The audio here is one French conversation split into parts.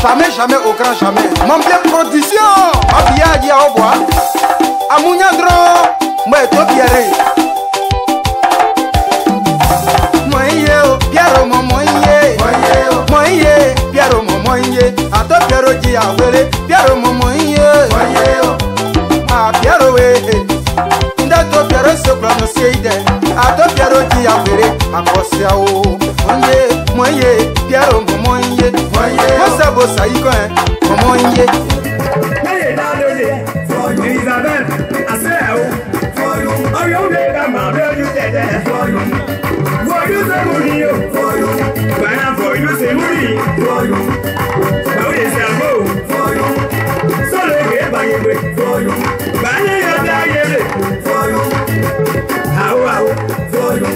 Jamais, jamais, au grand jamais. Mon bien production. Abia dia au bois. Amunyadro. Moi to pierre. Moye, Piero moye. Moye, Piero moye. Ato Piero dia wele. Piero moye. Ah Piero we. Ndato Piero se prononcer ide. Ato Piero dia wele. Akosia o. Moye, Piero moye. Mosa bossa iko moye. Isabel, I say, for you, are you there? My brother, you dead for you. For you, say money, for you. When I'm for you, say money, for you. Now you say I go for you. So they get by your way for you. When you die, for you. How for you?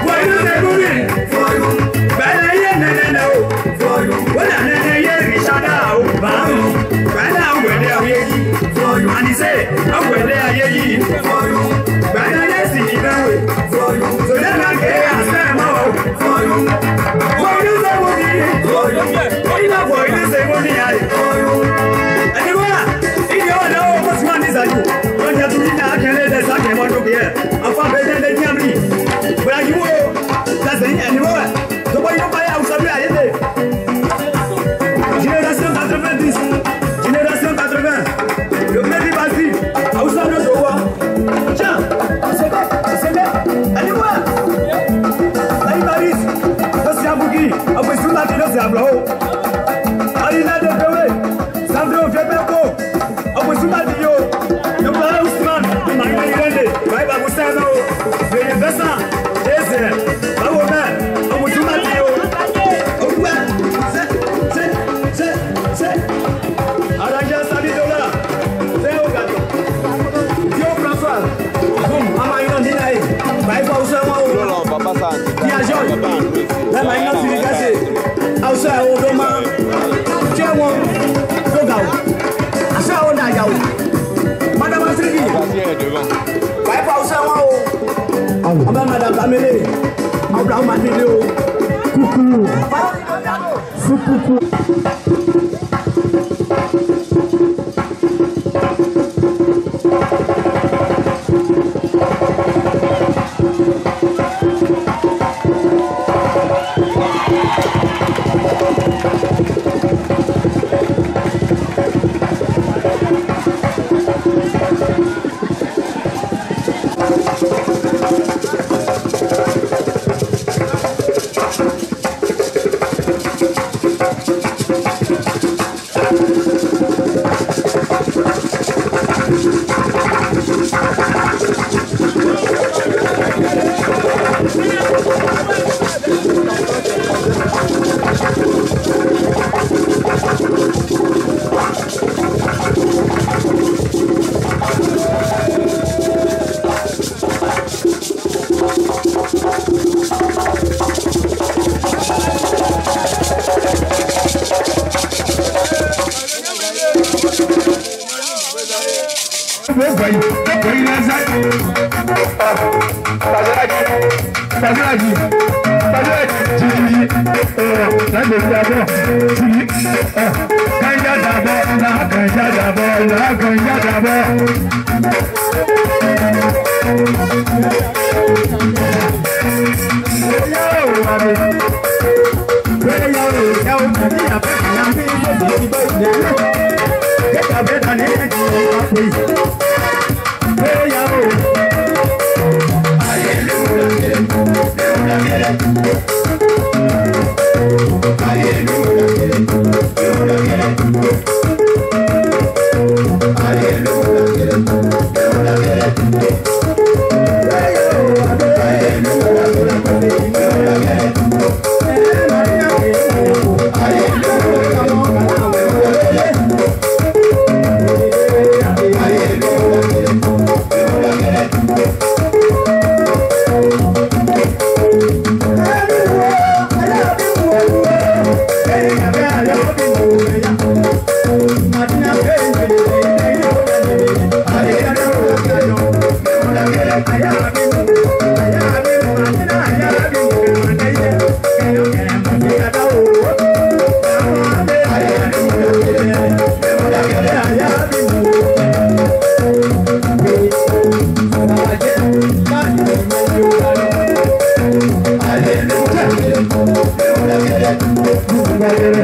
For you, say money, for you. When I know for you. When I hear me shout out, when I'm with you. And he said, I'm going there, yeah, for you. But I see you for you. So then I can't stand out for you. For you, say money, for you. For you, say money, for you. And you are, if you know what's one is at you, don't you have to be now, I can't let the second one look here. I'm far better than you. But you will, that's the anymore. So why you buy out some guy? Génération 90. Génération 80. Le mec vas-y, à où ça ne se voit. Tiens, c'est bien, allez voir. Allez Paris, c'est à Bouki, après sous la télé c'est à Blanc. Allez là de Péoué, Sandro Fébéco, après sous la télé, le plan Ousmane, le Magna Irene, Baïba Moussano, le Bessin, Ezer, Baoumer, après sous la télé. Madame Pamela, on blanc ma vidéo. Coucou. Ayo,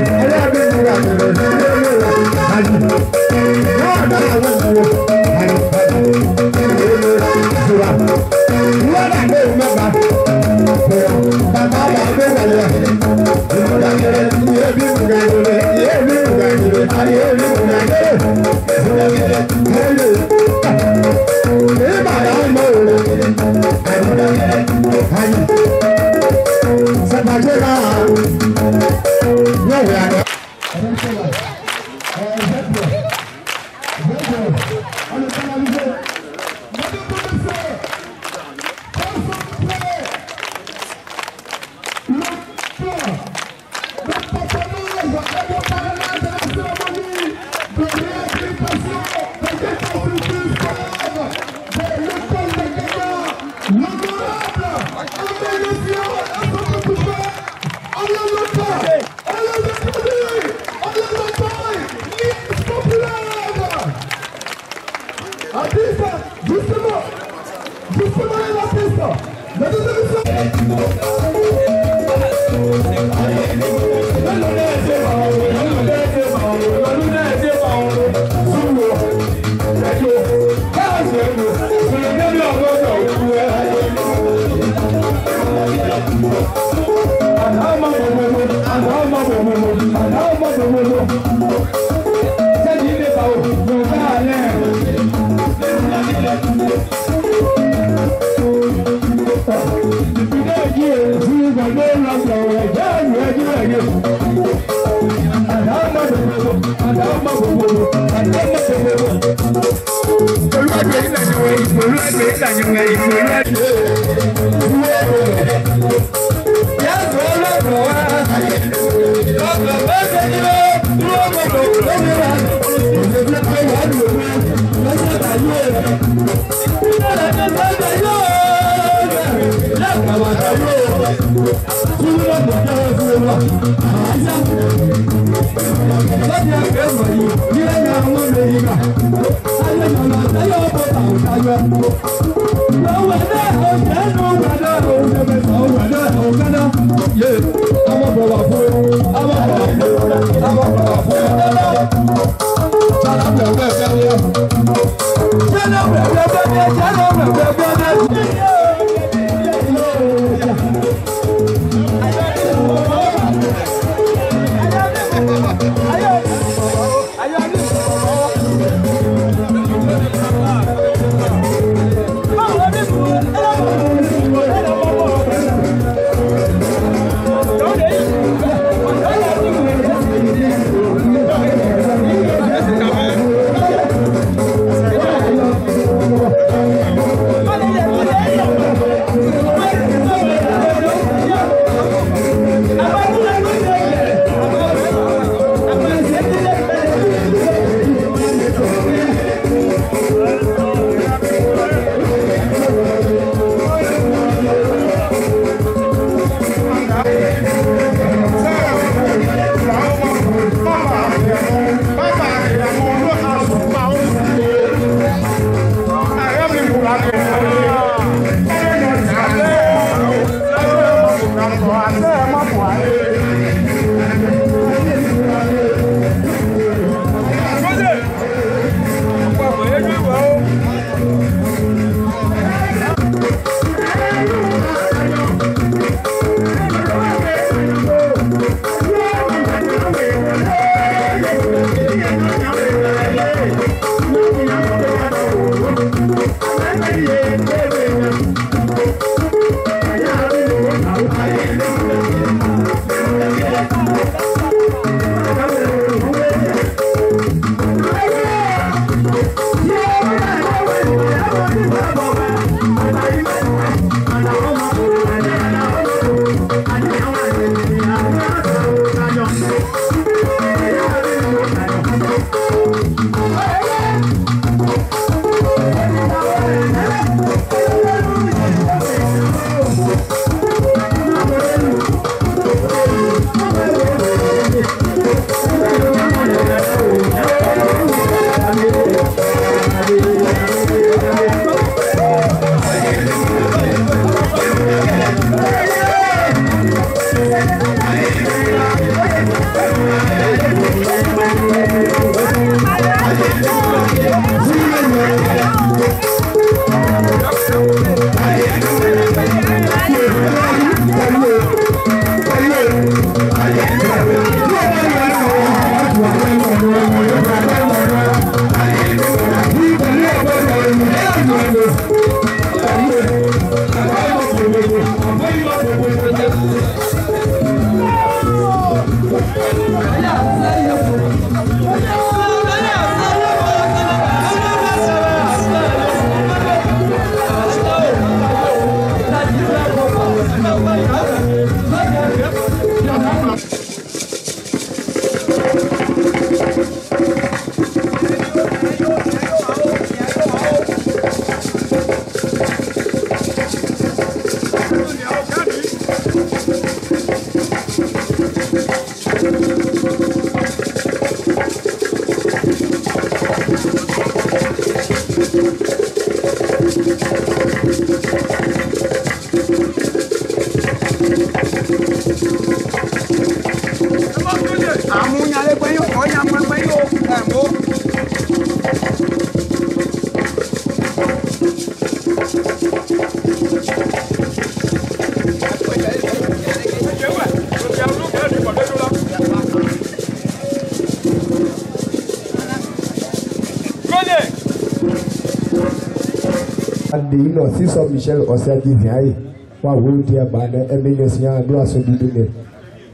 Adino, si son Michel Ossadi vient, wa wuti abana emenyosia do asodide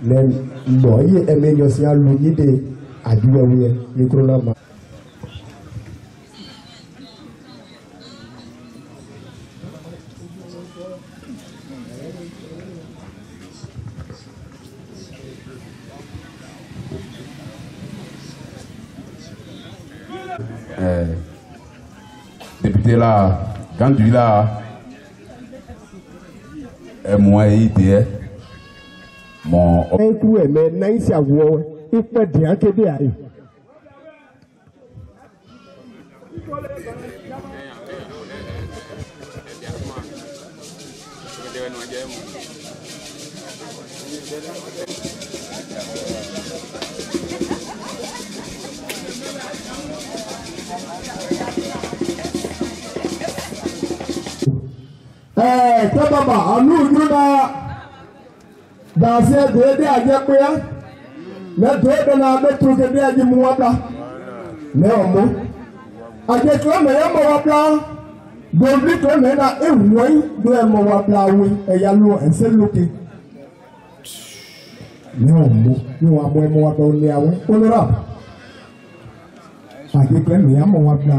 ne no ye emenyosia lunyide aduwa we mikrona député là, quand tu là, moi idée, mon. Mais naïs à vous, il peut dire que des aïe. Papa, à nous, nous dans ces deux à Diakoya, mais deux de la mettre de à Dimouata. Néanmoins, à Diakoya, mais à Mawapla, donc lui, on est là, et oui, de Mawapla, oui, et Yalou, et c'est l'outil. Néanmoins, nous avons Mawapla, honorable. À Diakoya, mais à Mawapla.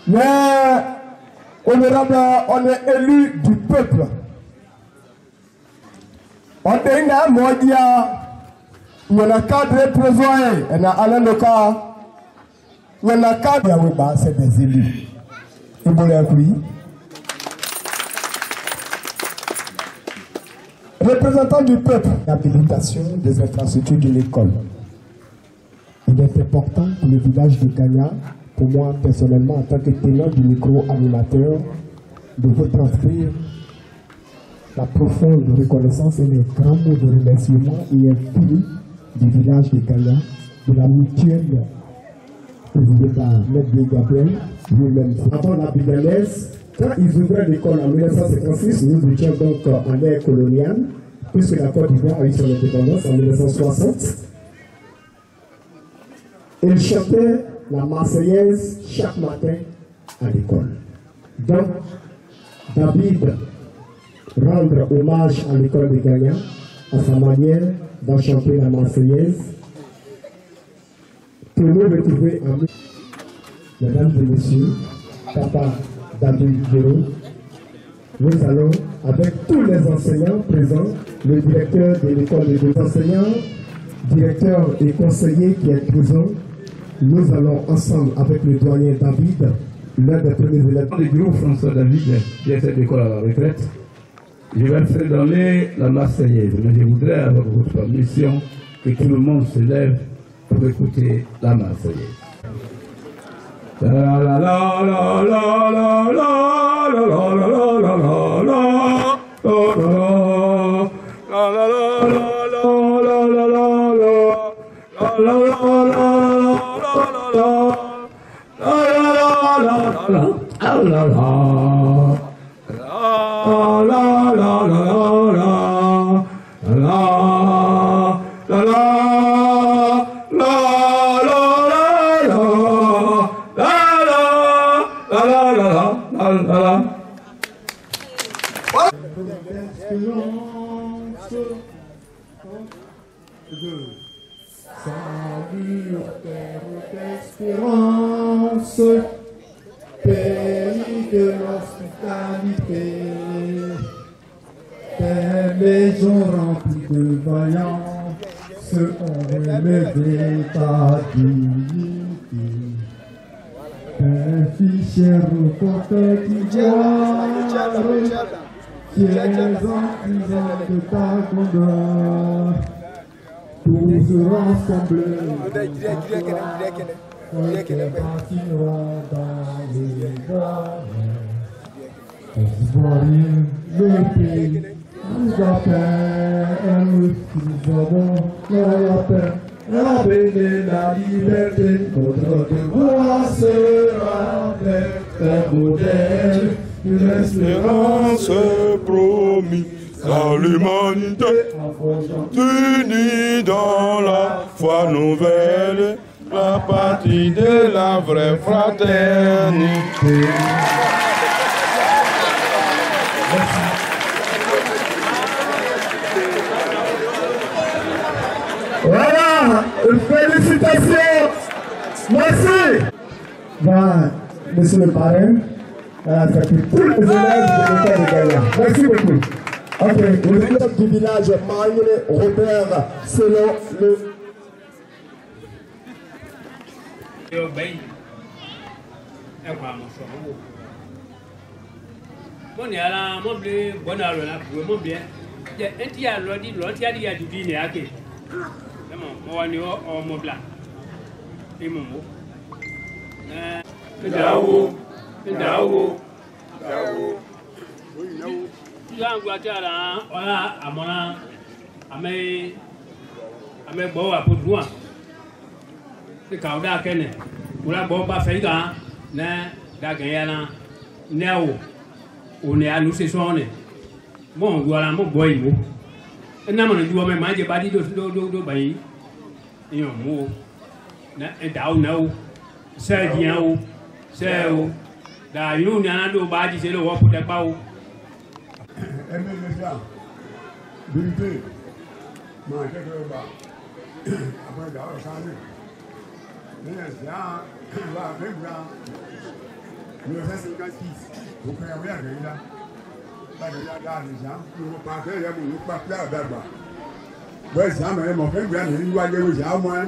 Mais, honorable, on est élu du peuple. On est un modia, il y a un cadre présoyé, il y a un cas, il y a un cadre, c'est des élus. Et vous l'avez appris. Représentant du peuple, l'habilitation des infrastructures de l'école. Il est important pour le village de Gagna, pour moi personnellement, en tant que tenant du micro-animateur, de vous transcrire la profonde reconnaissance et les grands mots de remerciement et infini du village de Gagna, de la mutuelle présidée par Maître Gabriel, lui-même. Avant la Bibélès, quand ils ouvraient l'école en 1956, nous étions donc en ère coloniale, puisque la Côte d'Ivoire a eu son indépendance en 1960. Ils chantaient la Marseillaise chaque matin à l'école. Donc, David rendre hommage à l'école de Gagna, à sa manière d'enchanter la Marseillaise, pour nous retrouver en mesdames et messieurs, Papa David Géraud, nous allons, avec tous les enseignants présents, le directeur de l'école des enseignants, directeur et conseiller qui est présent, nous allons ensemble avec le doyen David, l'un des premiers élèves. Le bureau François David, directeur de l'école à la retraite, je vais faire donner la Marseillaise, mais je voudrais, avec votre permission, que tout le monde se lève pour écouter la Marseillaise. La la la la la la la la la la la la la Pays de l'hospitalité, des maisons remplies de vaillants, ceux ont relevé ta dignité. Des fichiers reportés d'ivoire, qui est en prison de ta grandeur, tous rassemblés. Partiront dans les bras, le pays nous appelle, nous avons la paix, la paix et la liberté. Notre devoir sera d'être modèle, une espérance promise à l'humanité, unie dans la foi nouvelle. La partie de la vraie fraternité. Félicitations. Merci. Voilà, monsieur le parrain, c'est pour tous les élèves de l'école de Gaïa. Merci beaucoup. Ok, le élève du village Maïle Robert, selon le... Mon yàrá mon blé bon alors là pour mon bien un tia lodi l'antia dia du dîner ake mo wani o mo bla e mo mo dawo ya ngwa tara ola amona ame bo wa podua e ka da kene ula bo ba fe ga na da ganyana newo on est à nous ce soir. Bon, voilà, mon boy, moi. Et non, on doit même manger pas de bain. Et on mot. Et down now. C'est bien où. C'est où. Là, nous, on a deux bâtis, c'est le roi pour des bains. Aimez les gens. Vérité. Manger de bas. Après, d'avoir changé. Les gens, va, même là. 1956. Vous pouvez avoir là. Là, les gens, nous partons, nous partons d'abord. Oui, ça m'a mon frère, il y a des gens, moi.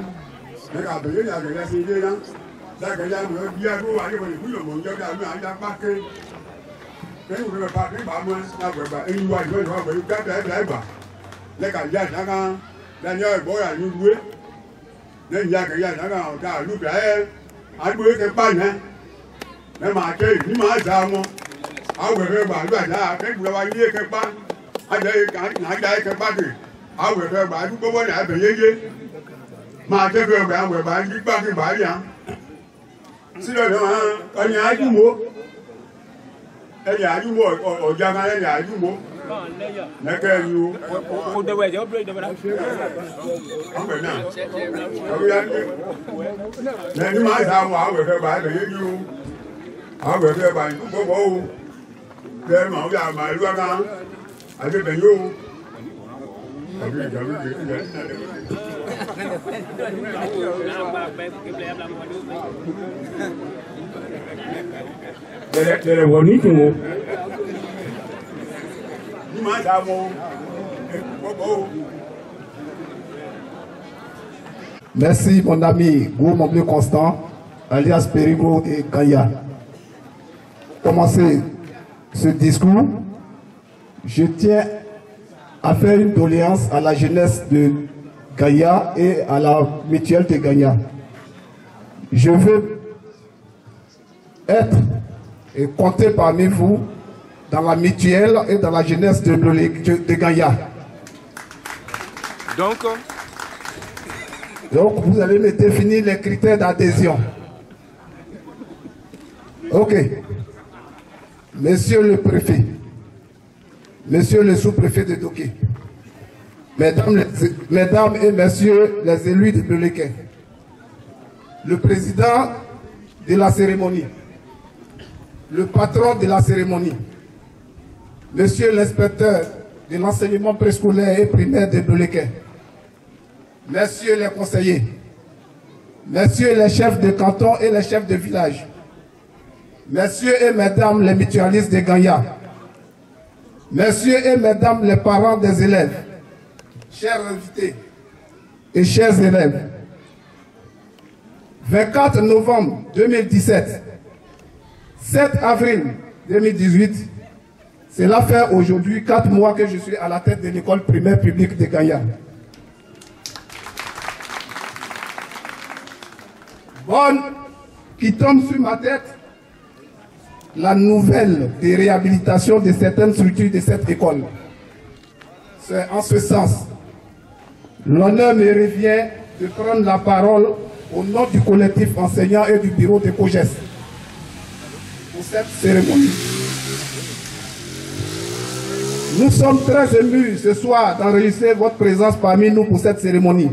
Mais quand il y a des gens, c'est des gens. Là, il y a des gens, il y a des gens, mais vous ne pouvez pas faire moi, là, il y a des gens, il y a des gens. Là, quand il y a des gens, là, il y a des gens, il y a des gens, il y a des gens, il y a des gens, il y a des gens, mais ma tête, ni ma dame, ah ouais, bah, là, quand vous avez dit que pas, ah, j'ai que pas que, ah ouais, bah, vous pouvez aller à payer. Ma tête, bah, ouais, bah, il pas que bah, bien. Si le on y a du mot, il y a du mot, au Jaman, il y a du mot. D'accord, vous. Vous devez dire, vous devez ah, ben non. Mais nous, ma dame, ah ouais, bah, you. Ah ouais, bah, tout beau. Tellement, il y a ma loi là. Avec ben yo. Merci mon ami Gou Moblé Constant, alias Perigo et Gaïa. Pour commencer ce discours, je tiens à faire une doléance à la jeunesse de Gaïa et à la mutuelle de Gaïa. Je veux être et compter parmi vous dans la mutuelle et dans la jeunesse de Gaïa. Donc, vous allez me définir les critères d'adhésion. Ok. Monsieur le préfet, monsieur le sous-préfet de Doké, mesdames et messieurs les élus de Doléké, le président de la cérémonie, le patron de la cérémonie, monsieur l'inspecteur de l'enseignement préscolaire et primaire de Doléké, messieurs les conseillers, messieurs les chefs de canton et les chefs de village, messieurs et mesdames les mutualistes de Gaïa, messieurs et mesdames les parents des élèves, chers invités et chers élèves, 24 novembre 2017, 7 avril 2018, cela fait aujourd'hui 4 mois que je suis à la tête de l'école primaire publique de Gaïa. Bonne qui tombe sur ma tête, la nouvelle de réhabilitation de certaines structures de cette école. C'est en ce sens, l'honneur me revient de prendre la parole au nom du collectif enseignant et du bureau de COGES pour cette cérémonie. Nous sommes très émus ce soir d'enregistrer votre présence parmi nous pour cette cérémonie.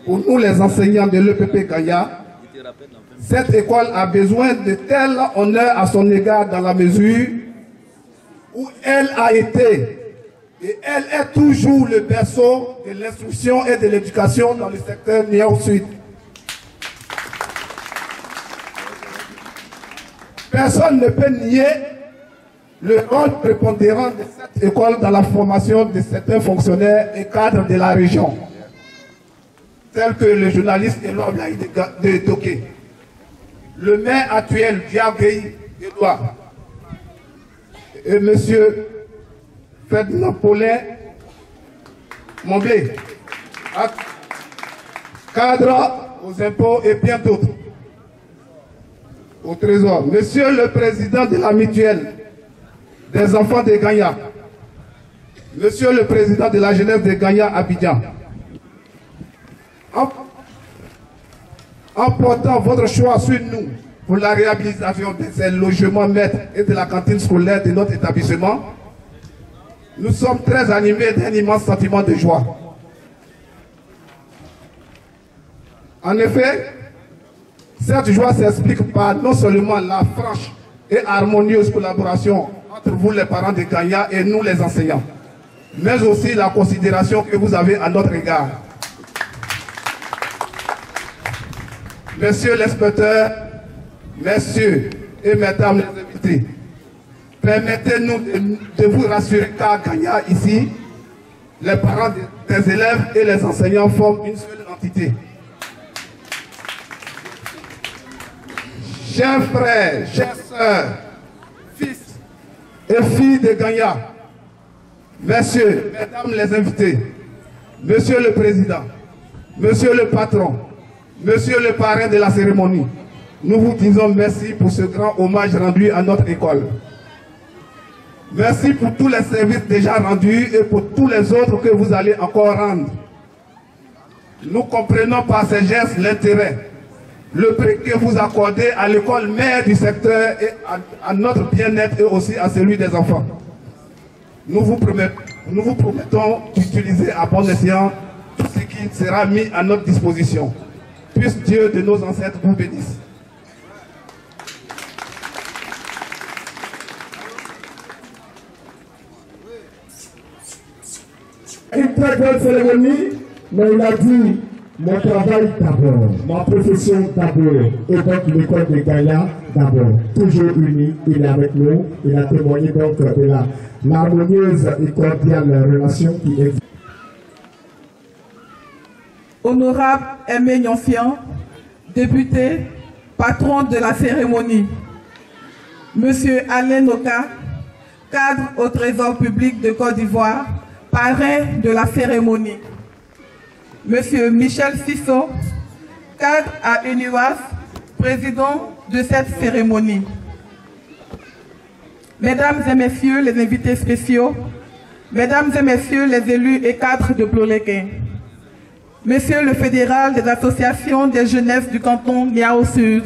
Pour nous les enseignants de l'EPP Gaïa, cette école a besoin de tel honneur à son égard dans la mesure où elle a été Et elle est toujours le berceau de l'instruction et de l'éducation dans le secteur Niao-Sud. Personne ne peut nier le rôle prépondérant de cette école dans la formation de certains fonctionnaires et cadres de la région, tels que le journaliste Eloi Blaï de Toké, le maire actuel Diaguei Edouard, et M. Ferdinand Paulin Momblé, cadre aux impôts et bien d'autres. Au Trésor, Monsieur le Président de la mutuelle des enfants de Gagna, Monsieur le Président de la jeunesse de Gagna Abidjan, en portant votre choix sur nous pour la réhabilitation de ces logements maîtres et de la cantine scolaire de notre établissement, nous sommes très animés d'un immense sentiment de joie. En effet, cette joie s'explique par non seulement la franche et harmonieuse collaboration entre vous les parents de Gagna et nous les enseignants, mais aussi la considération que vous avez à notre égard. Messieurs l'inspecteur, messieurs et mesdames les invités, permettez-nous de vous rassurer qu'à Gagna, ici, les parents des élèves et les enseignants forment une seule entité. Chers frères, chères sœurs, fils et filles de Gagna, messieurs, mesdames les invités, monsieur le président, monsieur le patron, monsieur le parrain de la cérémonie, nous vous disons merci pour ce grand hommage rendu à notre école. Merci pour tous les services déjà rendus et pour tous les autres que vous allez encore rendre. Nous comprenons par ces gestes l'intérêt, le prix que vous accordez à l'école mère du secteur et à notre bien-être et aussi à celui des enfants. Nous vous promettons d'utiliser à bon escient tout ce qui sera mis à notre disposition. Puisse Dieu de nos ancêtres vous bénisse. Une très bonne cérémonie, mais il a dit mon travail d'abord, ma profession d'abord, et donc l'école de Gagna d'abord. Toujours unis, il est avec nous, il a témoigné donc de l'harmonieuse et cordiale relation qui existe. Honorable Aimé Nionfian, député, patron de la cérémonie, Monsieur Alain Noka, cadre au Trésor public de Côte d'Ivoire, parrain de la cérémonie, Monsieur Michel Sissot, cadre à UNIWAS, président de cette cérémonie. Mesdames et messieurs les invités spéciaux, mesdames et messieurs les élus et cadres de Ploléquin, Monsieur le fédéral des associations des jeunesses du canton Niao-Sud,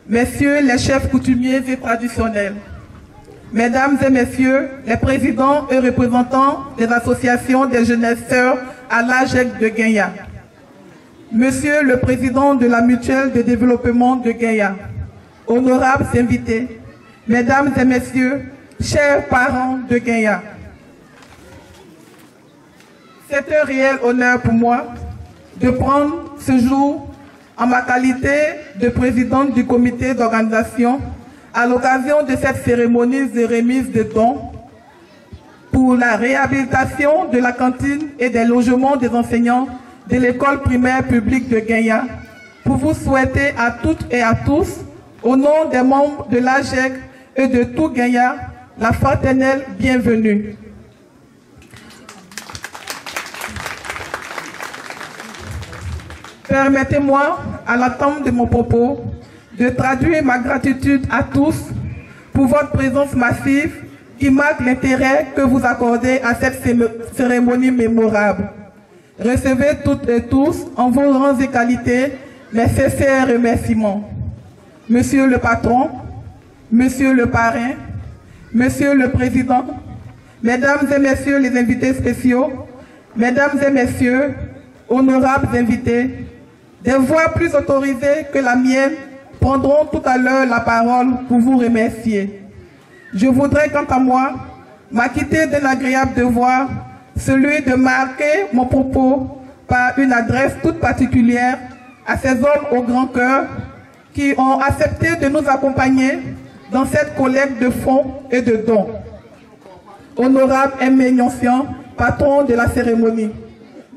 messieurs les chefs coutumiers et traditionnels, mesdames et messieurs les présidents et représentants des associations des jeunesses sœurs à l'AGEC de Gagna, monsieur le président de la mutuelle de développement de Gagna, honorables invités, mesdames et messieurs, chers parents de Gagna, c'est un réel honneur pour moi de prendre ce jour en ma qualité de présidente du comité d'organisation à l'occasion de cette cérémonie de remise de dons pour la réhabilitation de la cantine et des logements des enseignants de l'école primaire publique de Gagna, pour vous souhaiter à toutes et à tous, au nom des membres de l'AGEC et de tout Gagna, la fraternelle bienvenue. Permettez-moi, à l'attente de mon propos, de traduire ma gratitude à tous pour votre présence massive qui marque l'intérêt que vous accordez à cette cérémonie mémorable. Recevez toutes et tous, en vos rangs et qualités, mes sincères remerciements. Monsieur le patron, Monsieur le parrain, Monsieur le président, Mesdames et Messieurs les invités spéciaux, Mesdames et Messieurs, honorables invités, des voix plus autorisées que la mienne prendront tout à l'heure la parole pour vous remercier. Je voudrais quant à moi m'a quitté d'un agréable devoir, celui de marquer mon propos par une adresse toute particulière à ces hommes au grand cœur qui ont accepté de nous accompagner dans cette collecte de fonds et de dons. Honorable Aimé Nyoncian, patron de la cérémonie.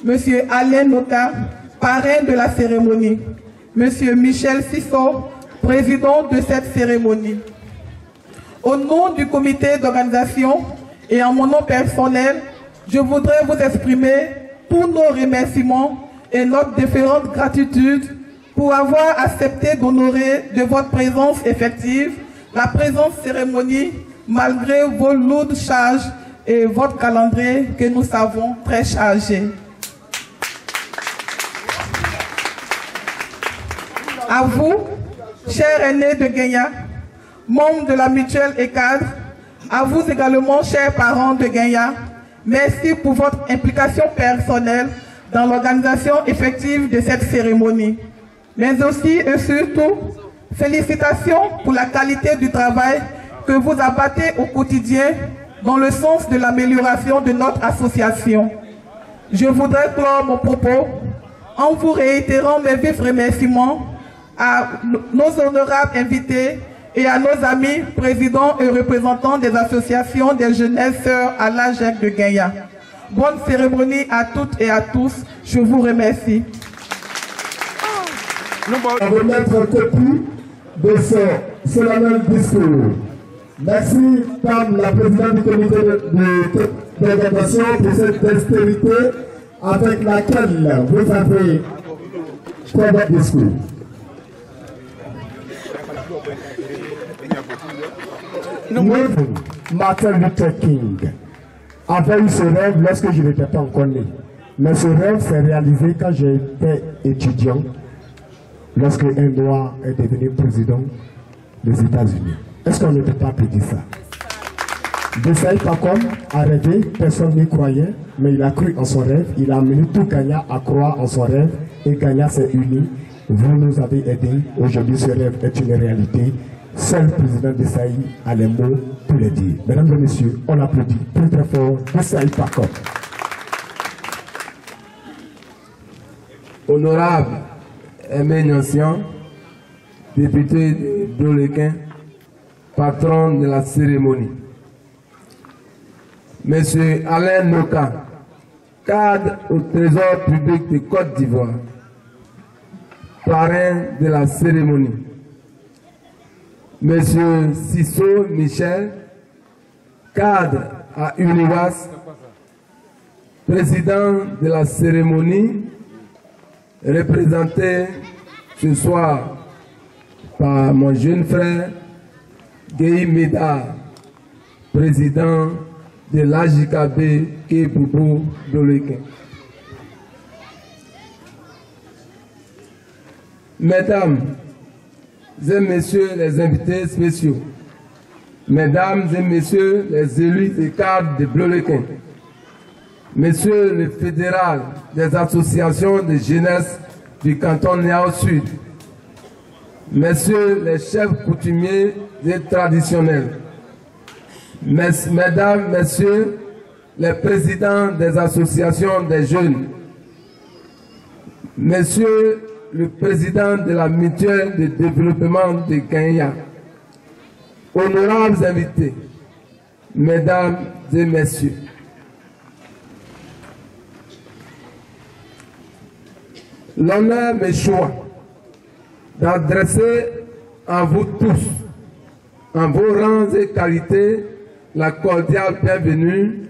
Monsieur Alain Noka, parrain de la cérémonie. Monsieur Michel Sissot, président de cette cérémonie. Au nom du comité d'organisation et en mon nom personnel, je voudrais vous exprimer tous nos remerciements et notre déférente gratitude pour avoir accepté d'honorer de votre présence effective la présente cérémonie malgré vos lourdes charges et votre calendrier que nous savons très chargé. À vous, chers aînés de Guenya, membres de la mutuelle et cadres, à vous également, chers parents de Guenya, merci pour votre implication personnelle dans l'organisation effective de cette cérémonie. Mais aussi et surtout, félicitations pour la qualité du travail que vous abattez au quotidien dans le sens de l'amélioration de notre association. Je voudrais clore mon propos en vous réitérant mes vifs remerciements à nos honorables invités et à nos amis présidents et représentants des associations des jeunesses sœurs à l'AGEC de Guenya. Bonne cérémonie à toutes et à tous. Je vous remercie. À remettre en copie de ce solennel discours. Merci, Madame la présidente du comité d'organisation, pour cette dextérité avec laquelle vous avez fait votre discours. Martin Luther King avait eu ce rêve lorsque je n'étais pas encore né. Mais ce rêve s'est réalisé quand j'étais étudiant, lorsque un noir est devenu président des États-Unis. Est-ce qu'on ne peut pas applaudir ça? Desailly Pacom a rêvé, personne n'y croyait, mais il a cru en son rêve, il a amené tout Gagna à croire en son rêve, et Gagna s'est uni. Vous nous avez aidés, aujourd'hui ce rêve est une réalité. Seul le président Desailly a les mots pour le dire. Mesdames et messieurs, on applaudit plus très fort Desailly Pacom. Honorable Aimé Nyoncian, député de Bloléquin, patron de la cérémonie. Monsieur Alain Noka, cadre au Trésor public de Côte d'Ivoire, parrain de la cérémonie. Monsieur Sissot Michel, cadre à UNIWAS, président de la cérémonie, représenté ce soir par mon jeune frère Guy Médard, président de l'AJKB Kéboubou Bloléquin. Mesdames et messieurs les invités spéciaux, mesdames et messieurs les élus des cadres de Bloléquin, monsieur le fédéral des associations de jeunesse du canton Niao Sud, messieurs les chefs coutumiers et traditionnels, mesdames, messieurs les présidents des associations des jeunes, monsieur le président de la mutuelle de développement de Guenya, honorables invités, mesdames et messieurs, l'honneur m'échoit d'adresser à vous tous, en vos rangs et qualités, la cordiale bienvenue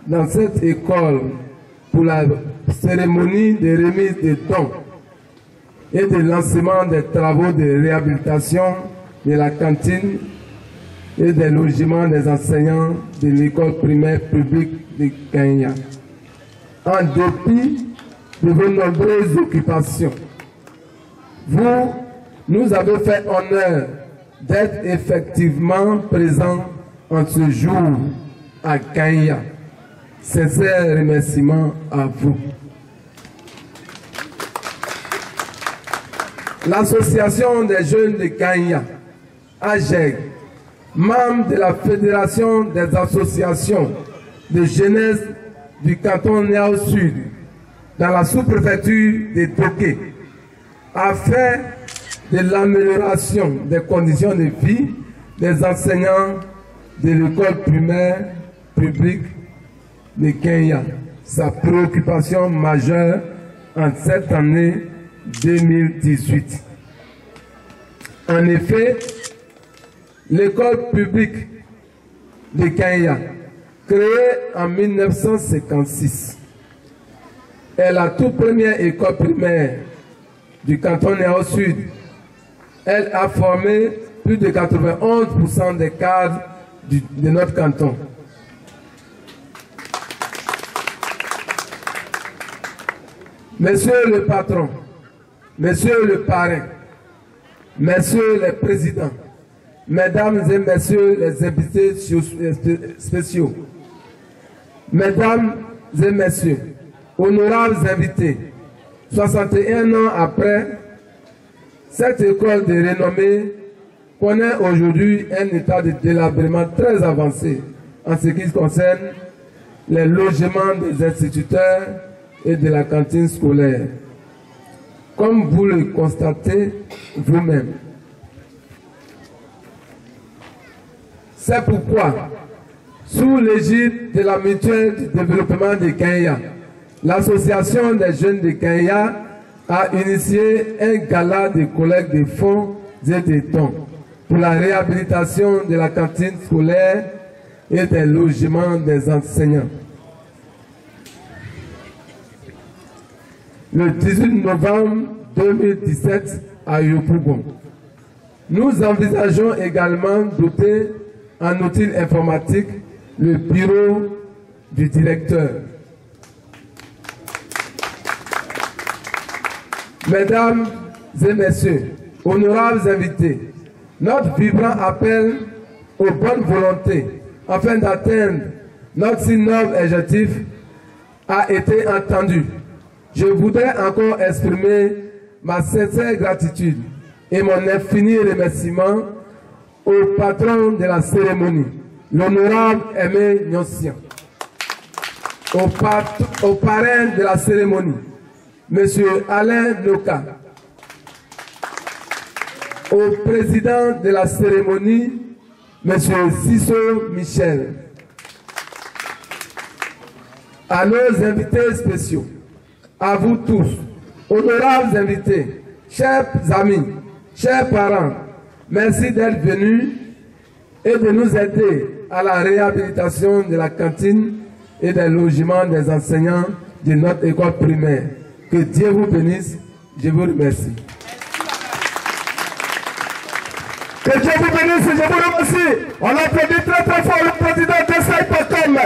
dans cette école pour la cérémonie de remise des dons et de lancement des travaux de réhabilitation de la cantine et des logements des enseignants de l'école primaire publique de Kenya. En dépit de vos nombreuses occupations, vous nous avez fait honneur d'être effectivement présents en ce jour à Kenya. Sincère remerciement à vous. L'association des jeunes de Kenya, AGEG, membre de la Fédération des associations de jeunesse du canton Niao Sud, dans la sous-préfecture de Toké, afin de l'amélioration des conditions de vie des enseignants de l'école primaire publique de Kenya. Sa préoccupation majeure en cette année 2018. En effet, l'école publique de Kenya, créée en 1956, est la toute première école primaire du canton Niao Sud. Elle a formé plus de 91% des cadres de notre canton. Monsieur le patron, monsieur le parrain, messieurs les présidents, mesdames et messieurs les invités spéciaux, mesdames et messieurs, honorables invités, 61 ans après, cette école de renommée connaît aujourd'hui un état de délabrement très avancé en ce qui concerne les logements des instituteurs et de la cantine scolaire. Comme vous le constatez vous-même. C'est pourquoi, sous l'égide de la Mutuelle du développement de Kenya, l'association des jeunes de Kenya a initié un gala de collecte de fonds et de dons pour la réhabilitation de la cantine scolaire et des logements des enseignants. Le 18 novembre 2017 à Yopougon, nous envisageons également doter en outil informatique le bureau du directeur. Mesdames et messieurs, honorables invités, notre vibrant appel aux bonnes volontés afin d'atteindre notre si noble objectif a été entendu. Je voudrais encore exprimer ma sincère gratitude et mon infini remerciement au patron de la cérémonie, l'honorable Aimé Nyossian, au parrain de la cérémonie, M. Alain Noka, au président de la cérémonie, M. Sisso Michel, à nos invités spéciaux, à vous tous, honorables invités, chers amis, chers parents, merci d'être venus et de nous aider à la réhabilitation de la cantine et des logements des enseignants de notre école primaire. Que Dieu vous bénisse, je vous remercie. Que Dieu vous bénisse, je vous remercie. On applaudit très très fort le président de Saïd Pakom.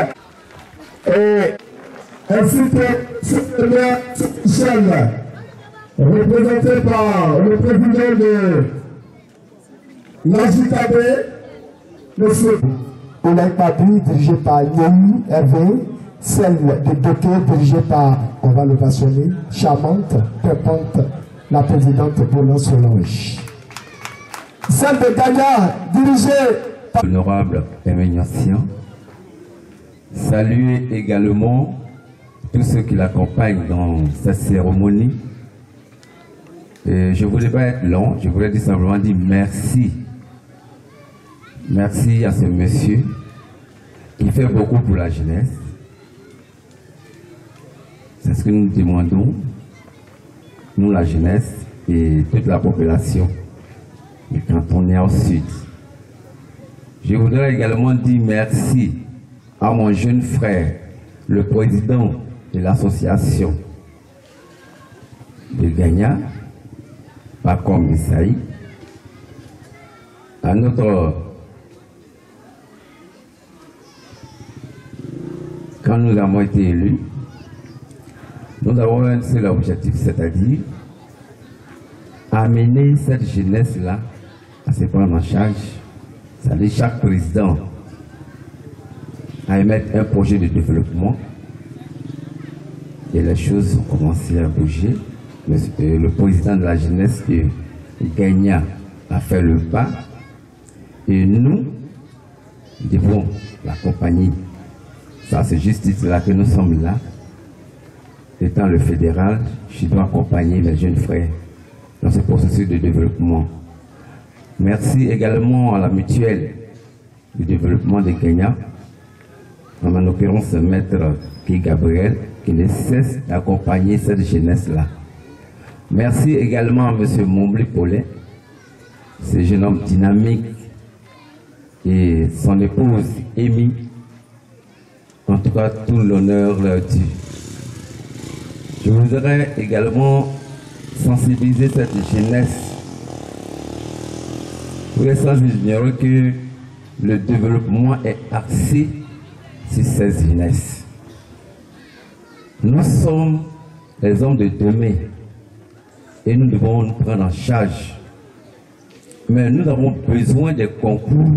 Ainsi que Michel, représenté par le président de l'AJKB, monsieur Oulaï Papi, dirigé par Yéhi Hervé, celle de Doké, dirigée par, on va l'ovationner, charmante, pimpante, la présidente Bolan Solange. Celle de Gaga, dirigée par l'honorable Aimé Nyossian. Saluer également tous ceux qui l'accompagnent dans cette cérémonie. Et je ne voudrais pas être long, je voudrais tout simplement dire merci. Merci à ce monsieur qui fait beaucoup pour la jeunesse. C'est ce que nous demandons, nous la jeunesse et toute la population du canton Niao Sud. Je voudrais également dire merci à mon jeune frère, le président de l'association de Gagna, Pakom Isaï, à notre, quand nous avons été élus, nous avons un seul objectif, c'est-à-dire amener cette jeunesse-là à se prendre en charge. C'est-à-dire chaque président à émettre un projet de développement et les choses ont commencé à bouger. Le président de la jeunesse de Gagna a fait le pas et nous, nous devons l'accompagner. Ça, c'est justice là que nous sommes là. Étant le fédéral, je dois accompagner les jeunes frères dans ce processus de développement. Merci également à la mutuelle du développement de Kenya, en l'occurrence Maître Guy Gabriel, qui ne cesse d'accompagner cette jeunesse-là. Merci également à M. Mombly-Paulin, ce jeune homme dynamique, et son épouse Amy. En tout cas, tout l'honneur leur dit. Je voudrais également sensibiliser cette jeunesse. Vous les sans ignorer que le développement est axé sur cette jeunesse. Nous sommes les hommes de demain et nous devons nous prendre en charge. Mais nous avons besoin des concours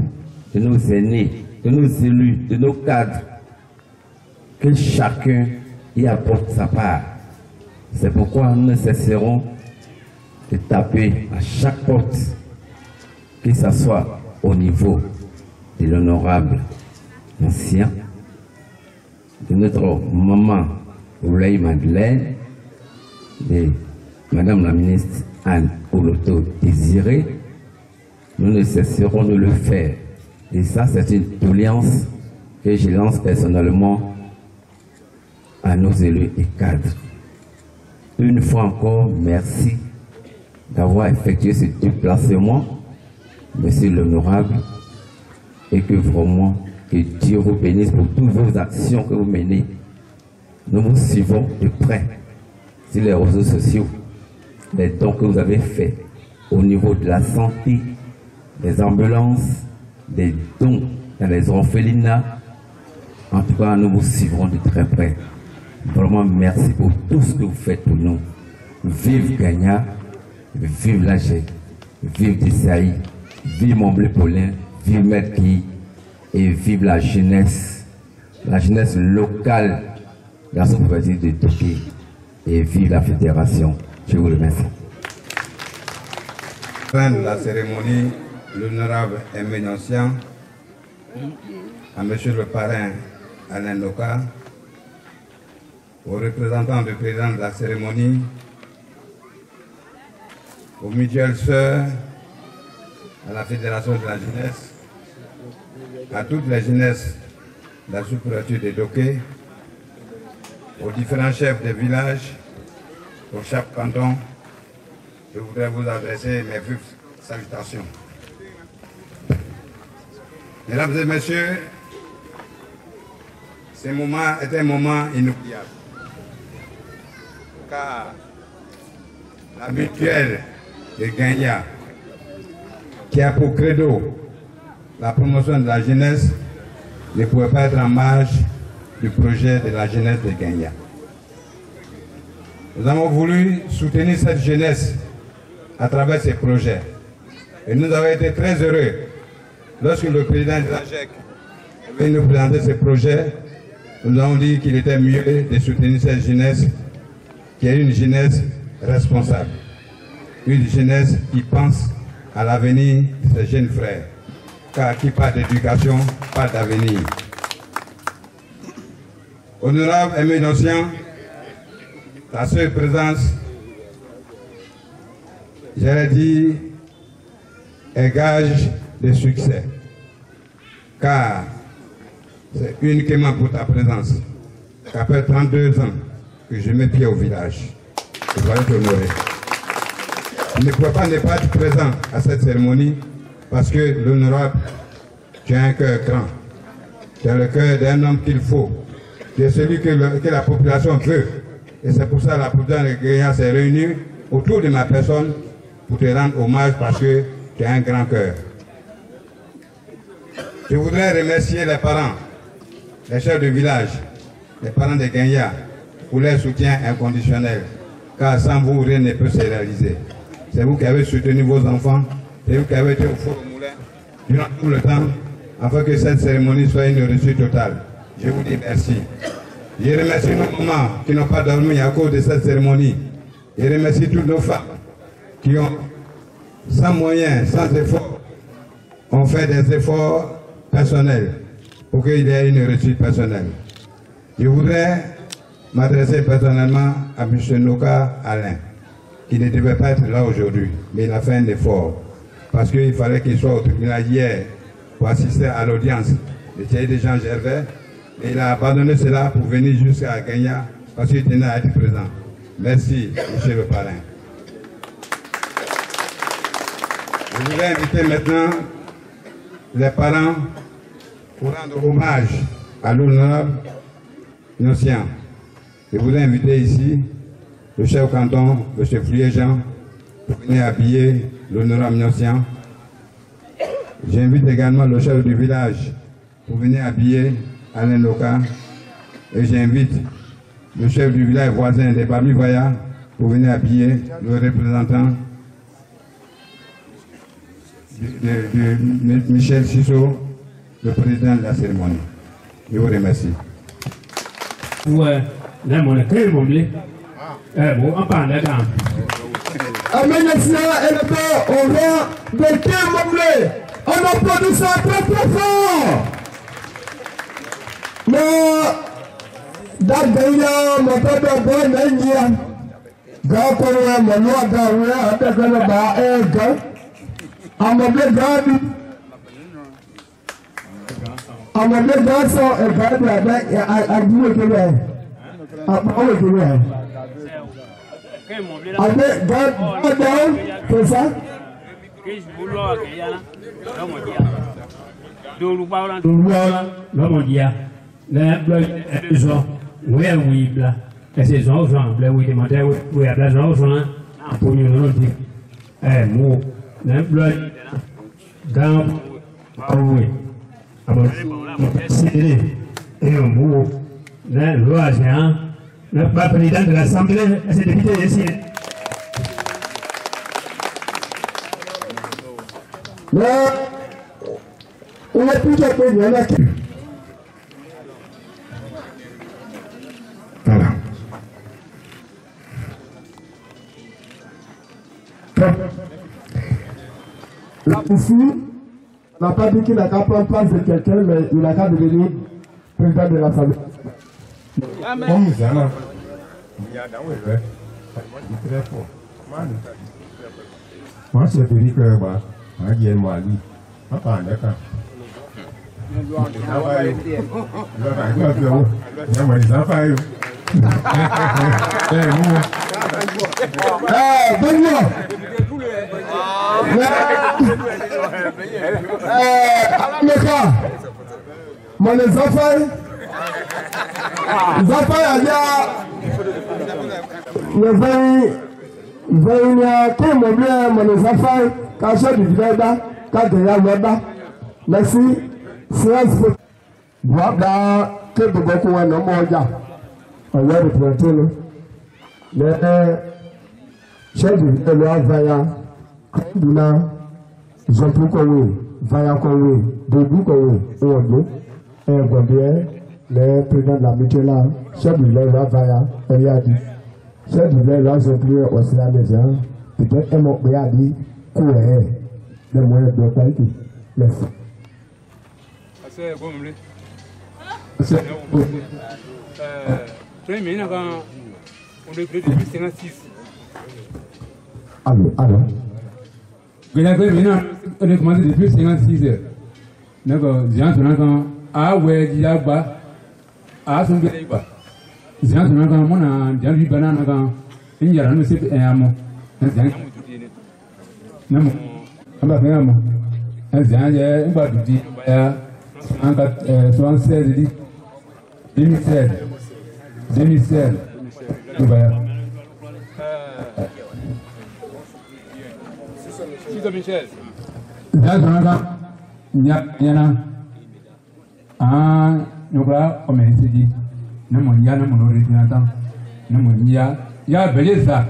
de nos aînés, de nos élus, de nos cadres, que chacun y apporte sa part. C'est pourquoi nous ne cesserons de taper à chaque porte, que ce soit au niveau de l'honorable ancien, de notre maman Oulaye Madeleine, de Madame la ministre Anne Oloto Désiré. Nous ne cesserons de le faire. Et ça, c'est une doléance que je lance personnellement à nos élus et cadres. Une fois encore, merci d'avoir effectué ce déplacement, monsieur l'honorable, et que vraiment, que Dieu vous bénisse pour toutes vos actions que vous menez. Nous vous suivons de près sur les réseaux sociaux, les dons que vous avez faits au niveau de la santé, des ambulances, des dons dans les orphelinats. En tout cas, nous vous suivrons de très près. Vraiment, merci pour tout ce que vous faites pour nous. Vive Kenya, vive l'AG, vive Desailly, vive Mombly-Paulin, vive Maître Guy et vive la jeunesse locale dans ce projet de Toké, et vive la fédération. Je vous remercie. Fin de la cérémonie, l'honorable Aimé Ancien, à monsieur le parrain Alain Loka, aux représentants du président de la cérémonie, aux mutuelles sœurs, à la fédération de la jeunesse, à toutes les jeunesses de la sous-préfecture de Doké, aux différents chefs des villages, aux chefs cantons, je voudrais vous adresser mes vives salutations. Mesdames et messieurs, ce moment est un moment inoubliable, car la mutuelle de Kenya, qui a pour credo la promotion de la jeunesse, ne pouvait pas être en marge du projet de la jeunesse de Kenya. Nous avons voulu soutenir cette jeunesse à travers ces projets. Et nous avons été très heureux lorsque le président de l'AGEC est venu nous présenter ce projet. Nous avons dit qu'il était mieux de soutenir cette jeunesse, qui est une jeunesse responsable, une jeunesse qui pense à l'avenir de ses jeunes frères, car qui parle d'éducation, parle d'avenir. Honorable Aimé Ancien, ta seule présence, j'allais dire, est gage de succès, car c'est uniquement pour ta présence qu'après 32 ans que je mets pied au village, je dois être honoré. Je ne pouvais pas ne pas être présent à cette cérémonie parce que l'honorable, tu as un cœur grand, tu as le cœur d'un homme qu'il faut, tu es celui que la population veut. Et c'est pour ça que la population de Kenya s'est réunie autour de ma personne pour te rendre hommage parce que tu as un grand cœur. Je voudrais remercier les parents, les chefs de village, les parents de Kenya pour leur soutien inconditionnel, car sans vous, rien ne peut se réaliser. C'est vous qui avez soutenu vos enfants, c'est vous qui avez été au four au moulin durant tout le temps, afin que cette cérémonie soit une réussite totale. Je vous dis merci. Je remercie nos mamans qui n'ont pas dormi à cause de cette cérémonie. Je remercie toutes nos femmes qui ont, sans moyens, sans effort, ont fait des efforts personnel pour qu'il ait une réussite personnelle. Je voudrais m'adresser personnellement à M. Noka Alain, qui ne devait pas être là aujourd'hui, mais il a fait un effort, parce qu'il fallait qu'il soit au tribunal hier pour assister à l'audience de Thierry Desjans-Gervais, et il a abandonné cela pour venir jusqu'à Kenya, parce qu'il tenait à être présent. Merci, M. le parrain. Je voudrais inviter maintenant les parents pour rendre hommage à l'honorable Nocien. Je voudrais inviter ici le chef canton, M. Fouillé-Jean, pour venir habiller l'honorable Nocien. J'invite également le chef du village pour venir habiller Alain Loka. Et j'invite le chef du village voisin de Bami-Vaya pour venir habiller le représentant de Michel Sissot, le président de la cérémonie. Je vous remercie. Ouais, là, mon écrit, mon blé. Bon, on parle là-dedans. Aménacien et le père, on vient de témoigner. On applaudit ça très très fort. Mais, d'abord, mon père de bon Indien, Gakoro, mon noir d'Aouya, Adagana Baega, Amade Gabi, Amade Gasso, et Gabi, à Dieu que l'est. À Paul que l'est. Avec Gabi, c'est ça? L'homme les gens, oui, oui, là. Et ces gens, oui, demandez, oui, à la gens, pour nous dire, moi, l'emploi, dans, oui, et un mot, le loi, le président de l'Assemblée, et ses députés ici. Mais, on a plus de pays, on a qui? Voilà. Ici, on n'a pas dit qu'il n'a qu'à prendre place de quelqu'un, mais il n'a qu'à devenir président de l'Assemblée. Comme ça, là, il y a dans le très fort. Moi, c'est pour dire que moi, je suis moi, lui. Je ne sais pas. Mon les enfants, merci. Séance voilà que de beaucoup à nos moyens. On va représenter le chef de loi Vaya, Duna, Jean-Pierre Koué, Vaya Koué, Debout Koué, Odo, et Gondier, le président de la mutuelle, chef de loi Vaya, Eliadi, chef de loi Jean-Pierre Océanésien, peut-être un mot Béadi, Koué, le moyen de Taïti. Merci. C'est bon, très bien, on est près de 56. Allô. On a commencé depuis 56 heures. D'accord, j'ai entendu ah ouais, il y a bas, ah son bien bas. J'ai entendu mon an, j'ai vu banane quand il y a un monsieur et un mot. Non, on va faire un mot. Un bas du dit, en 76, 2016, Michel. Ah, nous voilà, comme il s'est dit, nous mon ya, nous mon représentant, nous mon ya, ya beleza,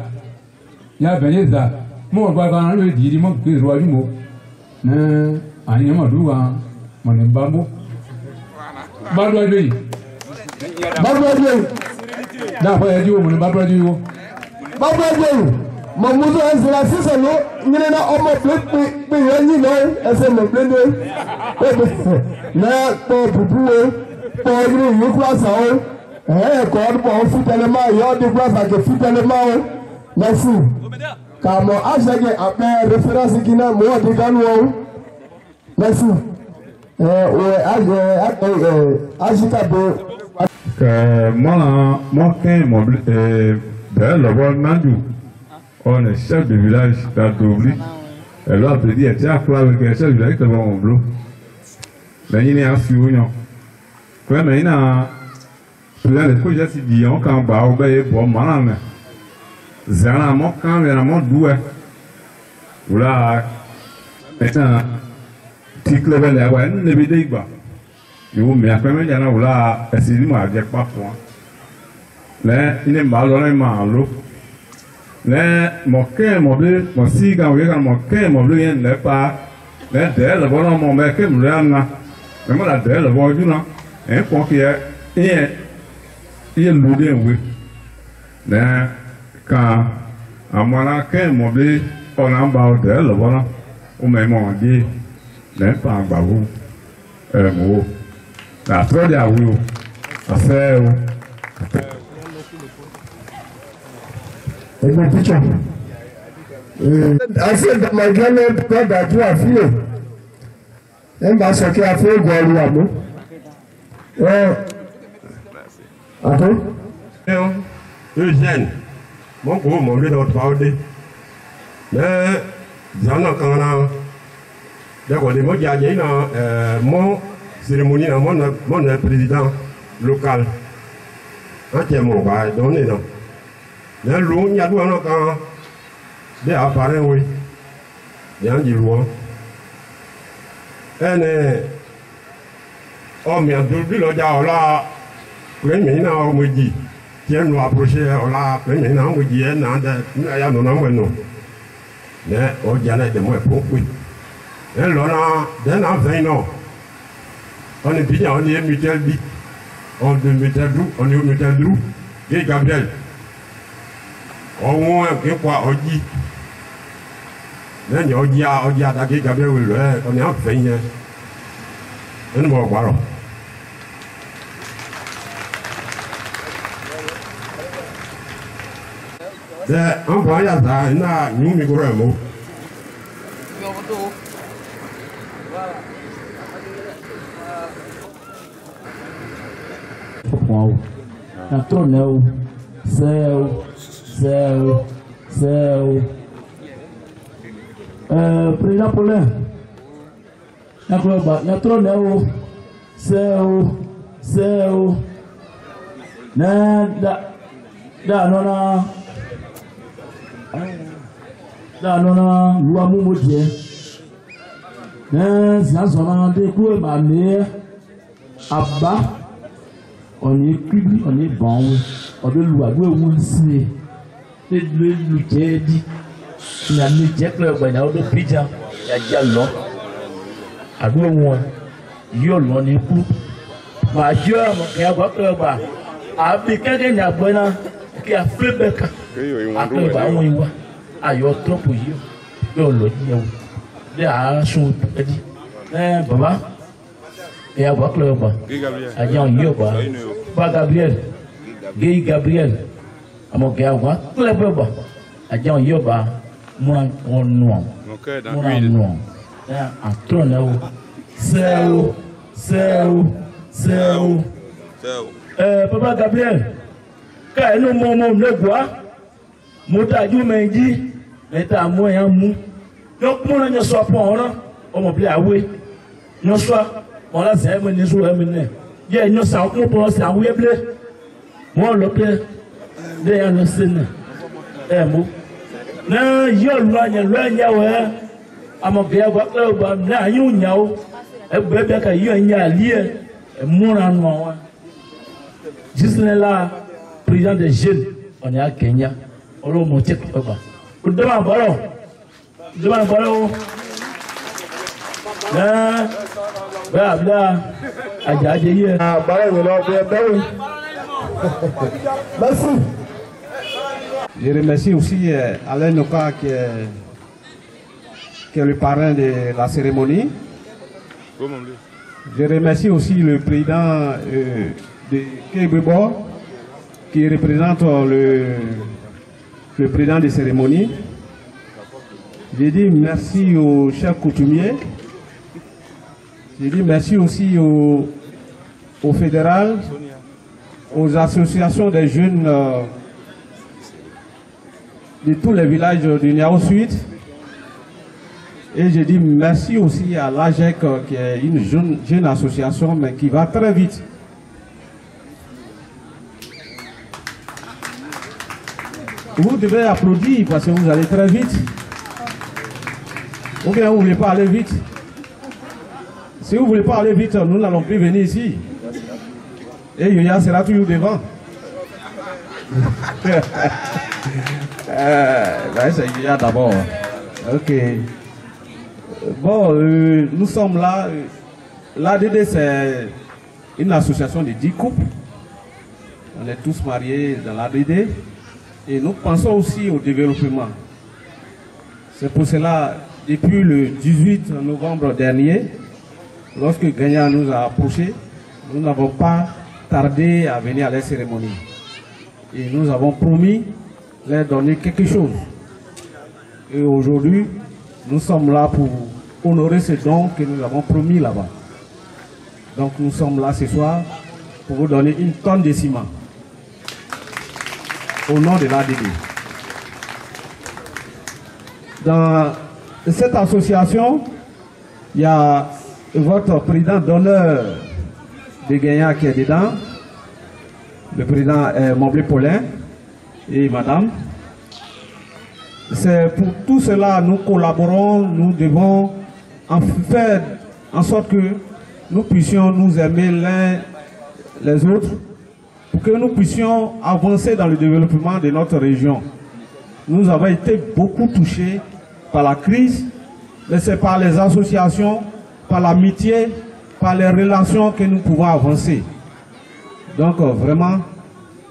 moi, on le dit, moi, que je vois du mot, non, douan, mon bambou. Barbarie. D'abord, il dit, mon barbarie. Mon mouvement est là, si c'est l'eau, il y a un homme bleu, il y a un c'est mon bleu. Là, pour Boubou, pour lui, il croit ça. Pour foot tellement, il y a des places à foot tellement. Merci. Car mon âge est après référence qui n'a moi de Ganou. Merci. Moi, d'ailleurs, le Mandou, on est chef de village d'Adobli. Elle a dit, tiens, quoi, avec le chef de village de Montblou. Mais il y a un fouillon. Quand même, il y a un peu de Dion, quand on va obéir pour Malan. Zana, moi, quand il y a un mot doué. Voilà, maintenant, petit club, il y a un évidé. Mais après, il y a un essayé de me pas point. Mais il est mal dans les mains. Mais mon cœur, mon bleu, mon cigare, mon cœur, mon bleu, il n'est pas. Mais derrière le bon, mon mec, il me l'a. Mais moi, derrière le bon, il y a un point qui est lourd, oui. Mais quand, à mon cœur, mon bleu, on a un bas derrière le bon, on m'a dit, n'est pas un babou. Mot. La trop de oui, à faire. Et mon petit assez de ma gueule, pas d'adjoint à filer. Elle m'a sorti à faire Gualouamo. Attends. Eugène, mon gros, mon lieu d'autre parler. Mais, j'en ai quand même. D'accord, les mots qui y a mon cérémonie, mon président local. Entièrement, donné non. Mais l'eau, il y a deux ans quand des appareils, oui. Il y a un loin. Et oh, mais depuis le diable là, premier n'a pas dit. Tiens, nous approcher là, premier n'a pas dit, il y a non. Mais au diable de moi, pourquoi? Et là, d'un an 20 ans, on est bien, on est mutuel dit. On est mutuel d'où, on est mutuel d'où, et Gabriel. Au moins, quoi, on dit. On dit à Gabriel, on est en fait. On va voir. C'est un voyage à nous, micro-mot. Na tronel, céu. Président Paulin, na tronel, céu. Na nona, lua mumodie. Na zazona de coué ma mère, abba. On est cubi, on est bon, on est loin, on est si, le dit, il y a mis Jack le bonheur de Pija, il y a Diallo, à deux mois, Yol, on est coup, ma Dieu, mon gars, votre bas, à Pékin, a bonheur, qui a fait Becca, à peu bas, on y voit, à your trop pour you, Yol, il y a un chou, dit, Baba. Et à voir le bas. Ayant yoba. Pas Gabriel. Gay Gabriel. À mon gars, tout le bas. Ayant yoba. Moi, on noir. Moi, noir. En trône. C'est où? Papa Gabriel. Quand nous mon le bois. Mota du mendi. Mais à moi un mou. Donc, mon ne soit pas là. On m'a plaît à oui. Non, soit. On a fait un jour à mener. Il y a une sorte de poste à Webley. Moi, le père, il y a un sénat. Un mot. Non, il y a un à mon père, il y a un bébé qui y a lié. Mon amour. Juste là, président des jeunes, on est à Kenya. On a monté papa. Vous demandez ballon. Demandez ballon. Bla, ajaye. Merci. Je remercie aussi Alain Noka qui est le parrain de la cérémonie. Je remercie aussi le président de Kébébor qui représente le président des cérémonies. Je dis merci aux chefs coutumiers. Je dis merci aussi au fédéral, aux associations des jeunes de tous les villages du Niao Sud. Et je dis merci aussi à l'AGEC qui est une jeune association mais qui va très vite. Vous devez applaudir parce que vous allez très vite. Ou bien vous ne voulez pas aller vite. Si vous ne voulez pas aller vite, nous n'allons plus venir ici. Et Yoya sera toujours devant. C'est Yoya d'abord. Ok. Bon, nous sommes là. L'ADD, c'est une association de 10 couples. On est tous mariés dans l'ADD. Et nous pensons aussi au développement. C'est pour cela, depuis le 18 novembre dernier, lorsque Gagna nous a approchés, nous n'avons pas tardé à venir à la cérémonie. Et nous avons promis leur donner quelque chose. Et aujourd'hui, nous sommes là pour honorer ce don que nous avons promis là-bas. Donc nous sommes là ce soir pour vous donner 1 tonne de ciment au nom de l'ADD. Dans cette association, il y a votre président d'honneur de Gagna qui est dedans, le président Moblé Paulin et madame. C'est pour tout cela nous collaborons, nous devons en faire en sorte que nous puissions nous aimer l'un les autres, pour que nous puissions avancer dans le développement de notre région. Nous avons été beaucoup touchés par la crise, mais c'est par les associations, par l'amitié, par les relations que nous pouvons avancer. Donc vraiment,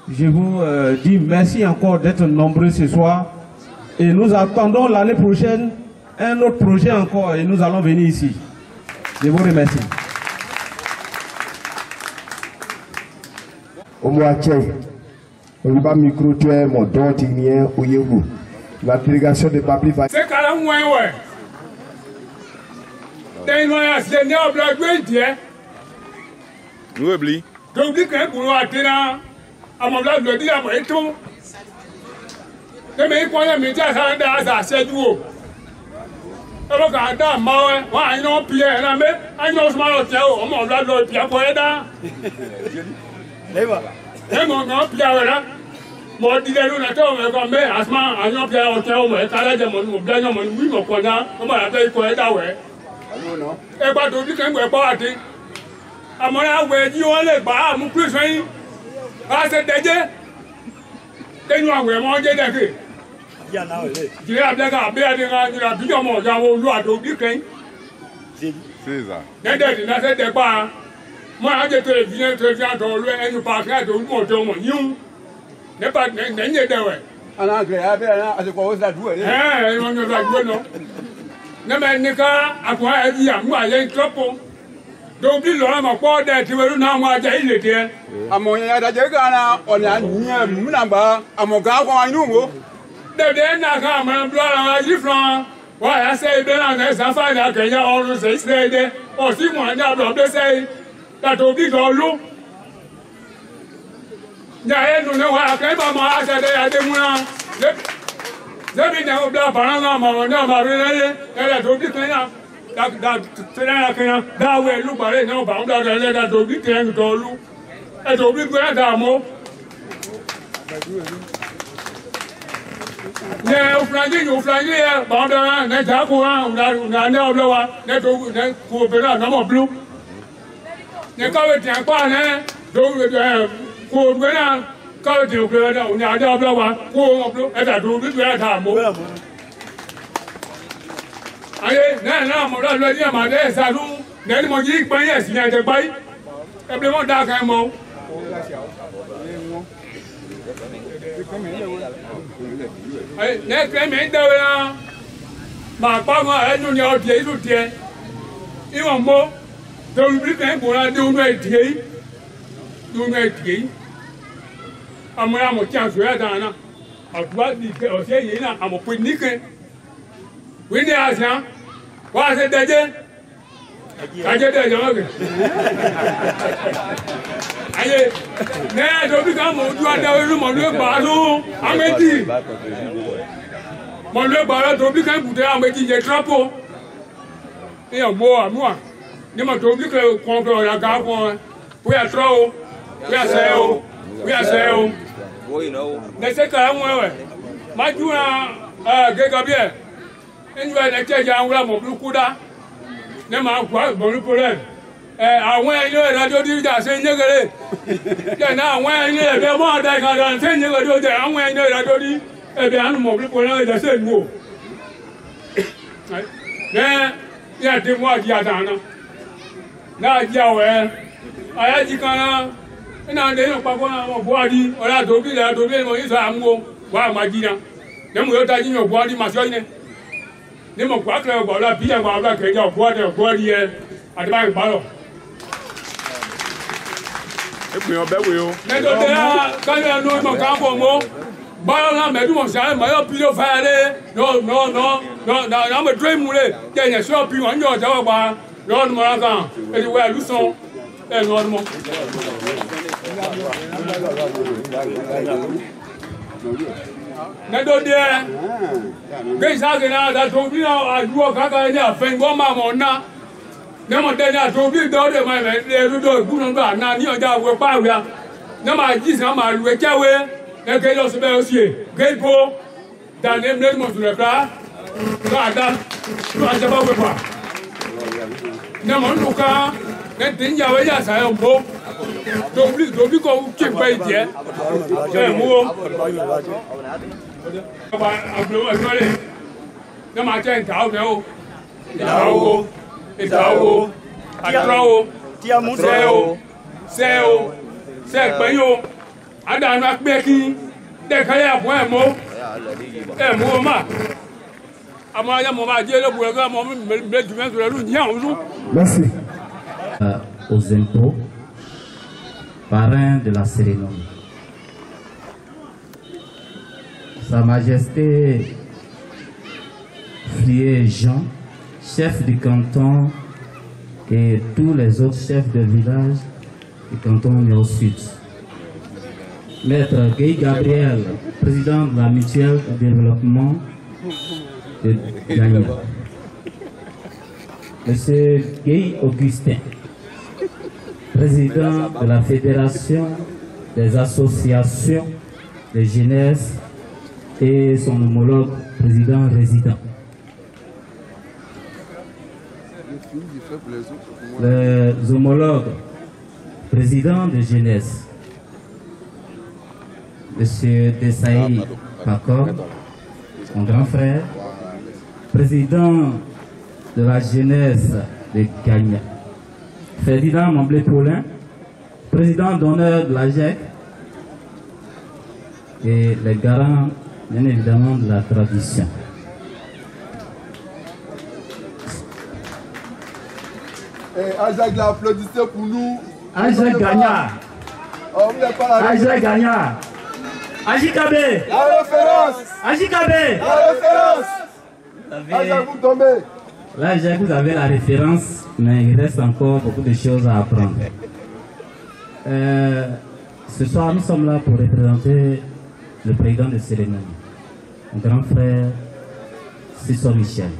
je vous dis merci encore d'être nombreux ce soir. Et nous attendons l'année prochaine un autre projet encore et nous allons venir ici. Je vous remercie. Au mois on va micro tuer mon don timien au Yéhou. La délégation de Babli va. C'est quand même moins, ouais. T'as une moyen, c'est né au bloc, oui, nous oublions. Donc, dis que pour nous atteindre, à mon bloc, je dis à moi et tout. Mais quand il y a un ça c'est du haut. Alors, quand il y a un mauvais, il y a un pied, il y a un pied, on m'a dit le pied pour aider. Et mon grand pied, voilà. Moi, je dis que nous avons quand même un pied, on tient au moins, car là, mon bien, oui, mon connaît, on m'a dit pour aider. Et pas tout, quand on pas atteint. À mon avis, on est bas, mon plus, ah, c'est dédié. Et nous avons vraiment dédié. Je vais appeler à la vidéo, moi, j'avais lu à tout dire. C'est ça. Dans ce débat, moi, j'ai télévision, dans le et nous parlons de mon don, nous. N'est pas de en anglais, c'est quoi, vous avez joué? Eh, on ne va jouer, non. Mais à quoi elle dit à moi, il y a un trop. Donc, il aura ma part d'être là, moi, il était. À mon yadagana, on a un number, à mon gars, on a un nouveau. De bien, à mon blanc, à Giflan. Ouais, I say, Ben, I find out that you always say, or see one now, they say, that will be all look. I don't know why I came on my house, I didn't want to. Let me know about Panama, and that will be clean up. That way, look at it, no bound out and let that will be clean to look. It will be grand, Amo. Yeah, flying, Banda, Netaku, Nana, Neto, Cooperate, no more blue. The cover Japan, don't go when cover to Cooperate, Nada, go at that will be grand, Amo. Now, my days are room, then my geek by yes, you the bite. Everyone dark ammo. ne kɛ mɛ dɛwɛ na maa kpa ŋɔ ɛnu ni ɔdiɛ ilu diɛ iwɔ mo tolubili kɛ gbɔna denw n'o diɛ yi denw n'o diɛ yi amuna amɔ tiɲɛ soya dan na atuba di kɛ ɔsɛ yi na amɔ pe ni kɛ wini asian wa se dɛjɛ kajɛ dɛjɛ ma kɛ aye ne tobi ka mɔ du adawo ilu mɔ lu gba lu ameti mɔ lu gba lu tobi ka bute ameti yɛ trapo eyan mo amua ne ma tobi ka kɔn kɛ ɔya ga kɔn o ya trɔ o o ya sɛ o o ya sɛ o ne se ka ŋun wɛ ma ju na gɛgɛ biɛ eŋu yɛ ne tɛ ja ŋun la mɔ bulu kuda ne ma gba bɔnni polɛ àwọn ẹyin ló ẹ̀rọ tó díjà ṣe ń yégere jẹ̀nà àwọn ẹyin ló ẹ̀bẹ̀ mọ́ ọ̀dà ìkàdà ṣe ń yégere tó jẹ àwọn ẹyin ló ẹ̀rọ tó dí ẹ̀bẹ̀ ànumọ̀ pípọ̀ náà ẹ̀jẹ̀ ṣe ìlú o. ní yẹn ti mú àjí àtàná náà jí àwẹ̀ ayájí kan náà nínú àwọn ẹ̀yìn papọ̀ náà wọ́n buhari ọ̀rẹ́ àtòbí ilẹ̀ àtòbí ẹ̀mọ̀ yìí sọ àmúwo wà á máa jí náà nẹ́mu yóò tají yàn buhari màṣọ́ yìí ní mọ̀ kó akẹ́rẹ́ ọ̀gbọ̀n bí ẹ̀gbọ̀n ọ̀gbọ̀n kẹ̀kẹ́ buhari yẹ àdìbáyé gbárọ̀. Ekun ọbẹ̀ wo o. Mẹ́tò tẹ ẹ́ káyọ̀ ẹnu ìmọ̀ kan fọ̀ mọ́. Báyọ̀ náà mẹ́tùmọ̀ sí àyè mọ́yọ́ pílò fẹ́ẹ́rẹ́ náà mẹ́ dúró ìmúlẹ̀ jẹ́ ẹ̀yẹ̀ sí ọ̀pì wọn yọ̀ jẹ́wọ́ pa lọ́ọ̀nù mọ́ra kan èdèwọ̀ ẹ̀lú sàn ẹ̀nu ọdún mọ́. Mẹ́tò tẹ ẹ́ gbé ìsáàkì náà dàtò bí àdúgbò kákàá ní àfẹ́yìnbó máa mọ̀ ọ́nà. Nemo dena to bi do de mai me le ru do gunu ba na ni oja we pa wi a na ma ji san ma lu e jawe e ke lo se be o sie ge po da ne me mo su le kra ka da tu a jaba we pa na mo nu ka ne tin ja we ja sa yo bo do bi ko ki pa je e mu o ba a blo wa so le na ma chen ta o ne o ta o ìdáwó àtúrọ́wó sẹ́ẹ̀wó sẹ́ẹ̀pẹ́yó àdánù apẹ́kí dẹ́kẹ́lẹ́ àpò ẹ̀mọ́ ẹ̀mú ọmọ àmọ́ ayémọ́ máa jẹ́ lóbùrú ẹgbẹ́ ọmọ méjì mẹ́sùn ẹ̀rù ní àwọn ọdún. Merci. Aux impôts, parrain de la cérémonie. Sa Majesté Frié Jean, chef du canton et tous les autres chefs de village du canton Nioro Sud. Maître Guy Gabriel, président de la mutuelle de développement de Gagna. Monsieur Guy Augustin, président de la Fédération des associations de jeunesse et son homologue président résident. Les homologues, président de jeunesse, M. Desaï Pakor, mon grand frère, président de la jeunesse de Gagna, Ferdinand Mamblé-Paulin, président d'honneur de la GEC, et les garants, bien évidemment, de la tradition. Ajax l'a applaudissé pour nous. Ajax Gagna. On ne pas la Ajax Gagna. Ajikabe. La référence. Ajikabe. La référence. Ajax, vous tombez. Là, vous avez la référence, mais il reste encore beaucoup de choses à apprendre. Ce soir, nous sommes là pour représenter le président de cérémonie, mon grand frère Sisso Michel,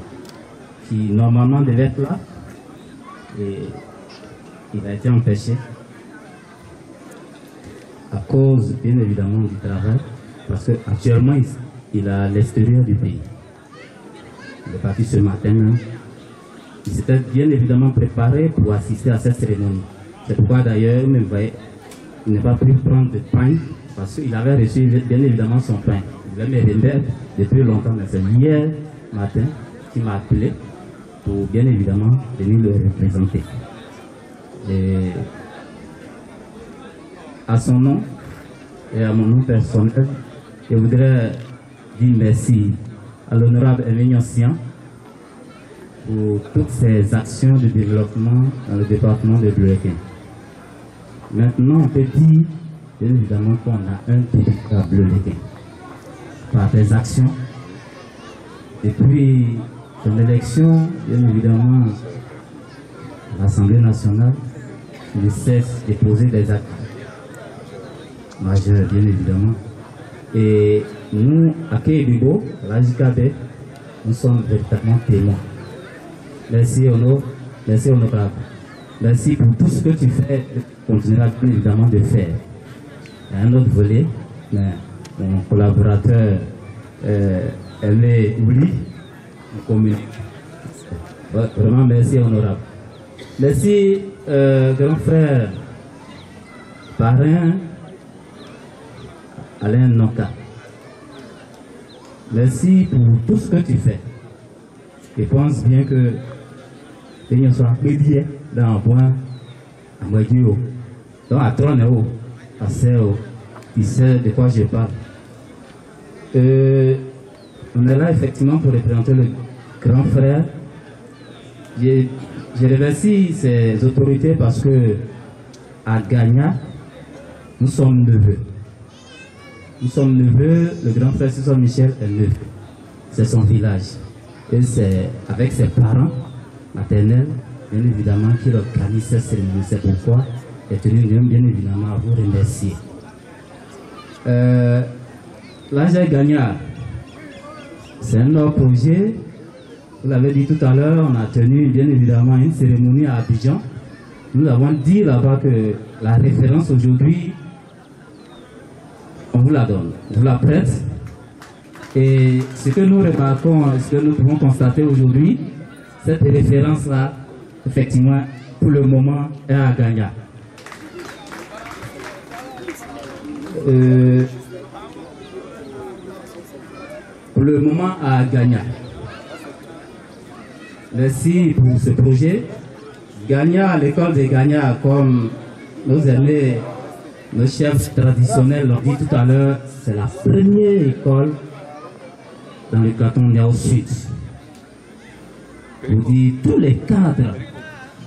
qui normalement devait être là. Et il a été empêché à cause, bien évidemment, du travail, parce qu'actuellement, il est à l'extérieur du pays. Il est parti ce matin même. Il s'était bien évidemment préparé pour assister à cette cérémonie. C'est pourquoi d'ailleurs, même, voyez, il n'a pas pu prendre de pain, parce qu'il avait reçu bien évidemment son pain. Il me remettre depuis longtemps, mais c'est hier matin qu'il m'a appelé pour bien évidemment venir le représenter. Et à son nom et à mon nom personnel, Je voudrais dire merci à l'honorable Emmanuel Sian pour toutes ces actions de développement dans le département de Bleuquin. Maintenant, on peut dire, bien évidemment, qu'on a un territoire à Bleuquin. Par des actions, depuis ton élection, bien évidemment, l'Assemblée nationale ne cesse de poser des actes majeurs, bien évidemment. Et nous, à Kébibo, à la JKB, nous sommes véritablement témoins. Merci Ono, merci honorable. Merci pour tout ce que tu fais, tu continueras bien évidemment de faire. Il y a un autre volet, mais mon collaborateur, elle est oubliée, on communique. Vraiment merci honorable. Merci grand frère, parrain, Alain Noka. Merci pour tout ce que tu fais. Je pense bien que nous sommes médiés dans un point à Moïdio, dans un trône haut, à Seo, qui sait de quoi je parle. On est là effectivement pour représenter le grand frère. Je remercie ces autorités parce que à Gagna, nous sommes neveux. Nous sommes neveux, le grand frère Saint Michel est neveu. C'est son village. Et c'est avec ses parents maternels, bien évidemment, qu'il organise cette cérémonie. C'est pourquoi je tenu bien évidemment à vous remercier. L'AG Gagna, c'est un autre projet. Vous l'avez dit tout à l'heure, on a tenu bien évidemment une cérémonie à Abidjan. Nous avons dit là-bas que la référence aujourd'hui, on vous la donne, on vous la prête. Et ce que nous remarquons, ce que nous pouvons constater aujourd'hui, cette référence-là, effectivement, pour le moment, est à Gagna. Pour le moment, à Gagna. Merci pour ce projet. Gagna, l'école de Gagna, comme nos aînés, nos chefs traditionnels l'ont dit tout à l'heure, c'est la première école dans le canton Niao Sud. Je vous dis, tous les cadres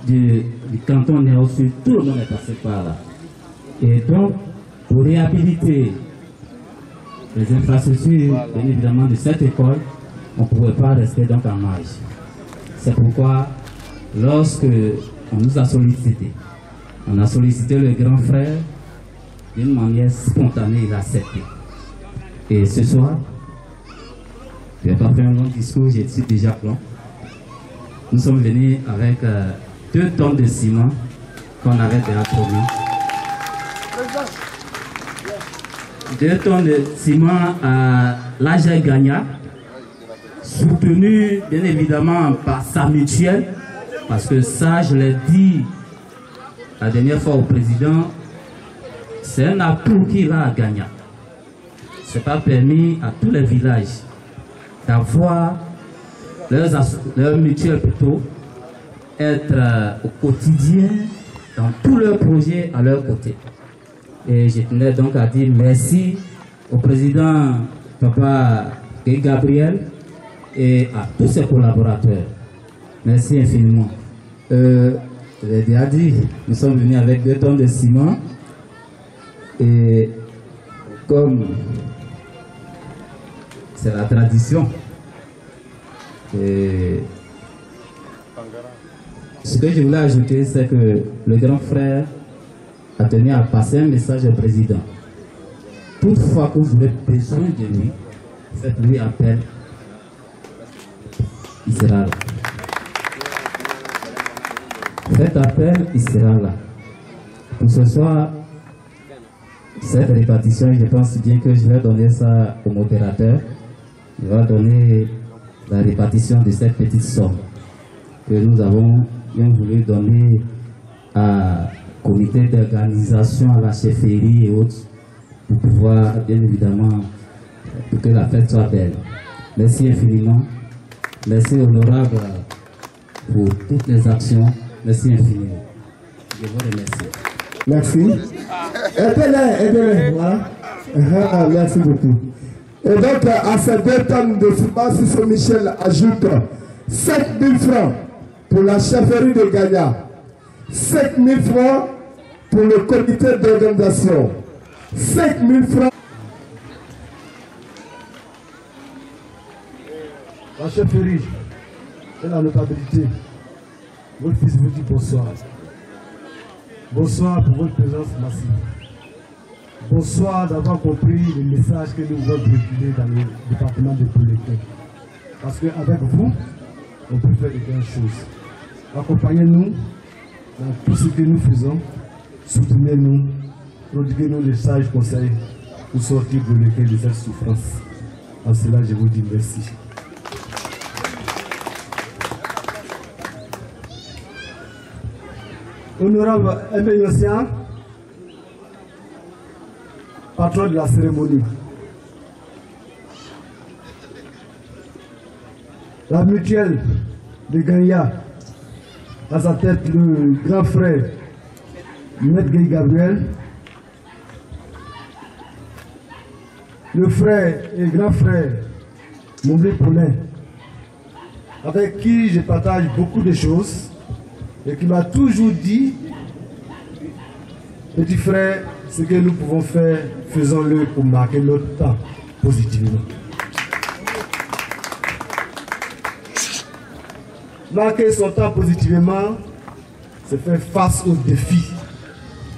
du canton Niao Sud, tout le monde est passé par là. Et donc, pour réhabiliter les infrastructures, bien évidemment, de cette école, on ne pouvait pas rester donc en marge. C'est pourquoi, lorsque on nous a sollicité, on a sollicité le grand frère, d'une manière spontanée, il a accepté. Et ce soir, je n'ai pas fait un long discours, j'ai dit déjà plan. Nous sommes venus avec 2 tonnes de ciment qu'on avait déjà promis. 2 tonnes de ciment à l'AG Gagna, soutenu bien évidemment par sa mutuelle, parce que ça, je l'ai dit la dernière fois au président, c'est un atout qu'il a à Gagna. Ce n'est pas permis à tous les villages d'avoir leur mutuelle plutôt, être au quotidien dans tous leurs projets à leur côté. Et je tenais donc à dire merci au président Papa Gabriel et à tous ses collaborateurs. Merci infiniment. J'ai déjà dit, nous sommes venus avec 2 tonnes de ciment et comme c'est la tradition, et ce que je voulais ajouter, c'est que le grand frère a tenu à passer un message au président. Toutefois que vous avez besoin de lui, faites-lui appel, il sera là. Faites appel, il sera là. Pour ce soir, cette répartition, je pense bien que je vais donner ça au modérateur. Il va donner la répartition de cette petite somme que nous avons bien voulu donner à comité d'organisation, à la chefferie et autres, pour pouvoir, bien évidemment, pour que la fête soit belle. Merci infiniment. Merci honorable pour toutes les actions. Merci infiniment. Je vous remercie. Merci. Aidez-les, voilà. Merci beaucoup. Et donc, à ces 2 tonnes de ciment, si ce Michel ajoute 7 000 francs pour la chefferie de Gagna, 5 000 francs pour le comité d'organisation, 5 000 francs. La chefferie et la notabilité, votre fils vous dit bonsoir. Bonsoir pour votre présence massive. Bonsoir d'avoir compris le message que nous voulons véhiculer dans le département de Plouléké. Parce qu'avec vous, on peut faire de grandes choses. Accompagnez-nous dans tout ce que nous faisons. Soutenez-nous. Prodiguez-nous les sages conseils pour sortir Plouléké de cette souffrance. En cela, je vous dis merci. Honorable Aimé Yossian, patron de la cérémonie. La mutuelle de Gagna, à sa tête le grand frère Maître Guy Gabriel, le frère et grand frère Momblé Paulin, avec qui je partage beaucoup de choses et qui m'a toujours dit, petit frère, ce que nous pouvons faire, faisons-le pour marquer notre temps positivement. Marquer son temps positivement, c'est faire face aux défis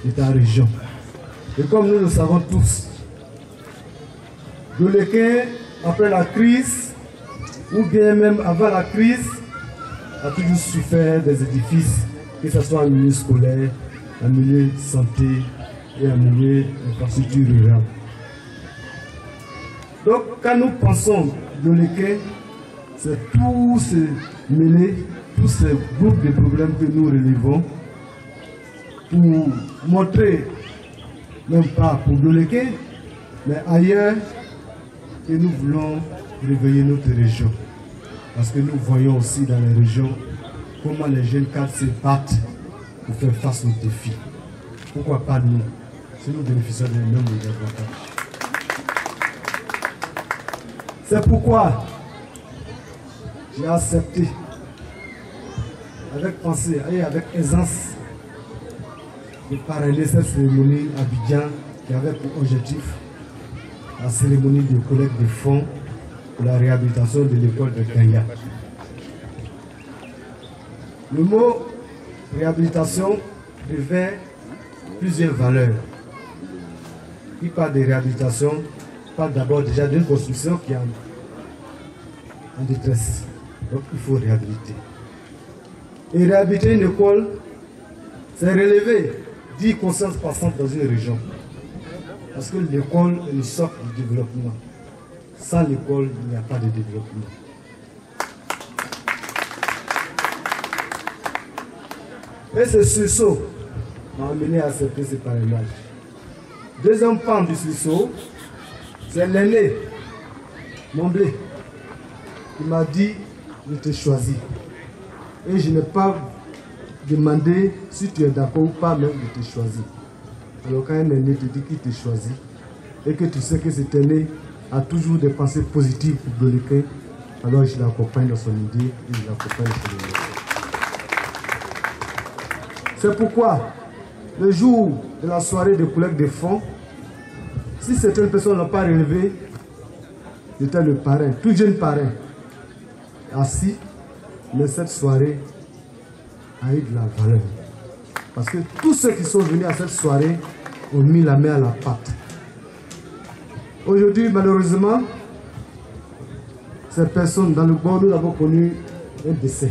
de ta région. Et comme nous le savons tous, Plouléké, après la crise, ou bien même avant la crise, a toujours souffert des édifices, que ce soit en milieu scolaire, en milieu santé et en milieu infrastructure rurale. Donc, quand nous pensons Plouléké, c'est tout ce mêlé, tous ces groupes de problèmes que nous relevons pour montrer, même pas pour Plouléké, mais ailleurs, que nous voulons réveiller notre région. Parce que nous voyons aussi dans les régions comment les jeunes cadres se battent pour faire face aux défis. Pourquoi pas nous, si nous bénéficions des mêmes avantages. C'est pourquoi j'ai accepté, avec pensée et avec aisance, de parrainer cette cérémonie à Abidjan qui avait pour objectif la cérémonie de collecte de fonds pour la réhabilitation de l'école de Gagna. Le mot réhabilitation revêt plusieurs valeurs. Qui parle de réhabilitation parle d'abord déjà d'une construction qui est en détresse. Donc il faut réhabiliter. Et réhabiliter une école, c'est relever 10 consciences passantes dans une région. Parce que l'école est le socle du développement. Sans l'école, il n'y a pas de développement. Et ce sursaut m'a amené à accepter ce parrainage. Deuxième pan du sursaut, c'est l'aîné, Momblé, qui m'a dit, je te choisis. Et je n'ai pas demandé si tu es d'accord ou pas, même de te choisir. Alors quand un aîné te dit qu'il te choisit, et que tu sais que cet aîné a toujours des pensées positives pour Plouléké, alors je l'accompagne dans son idée et je l'accompagne dans son idée. C'est pourquoi, le jour de la soirée de collecte de fonds, si certaines personnes n'ont pas relevé, j'étais le parrain, tout jeune parrain, assis, mais cette soirée a eu de la valeur. Parce que tous ceux qui sont venus à cette soirée ont mis la main à la pâte. Aujourd'hui, malheureusement, ces personnes dans le bord, nous avons connu un décès.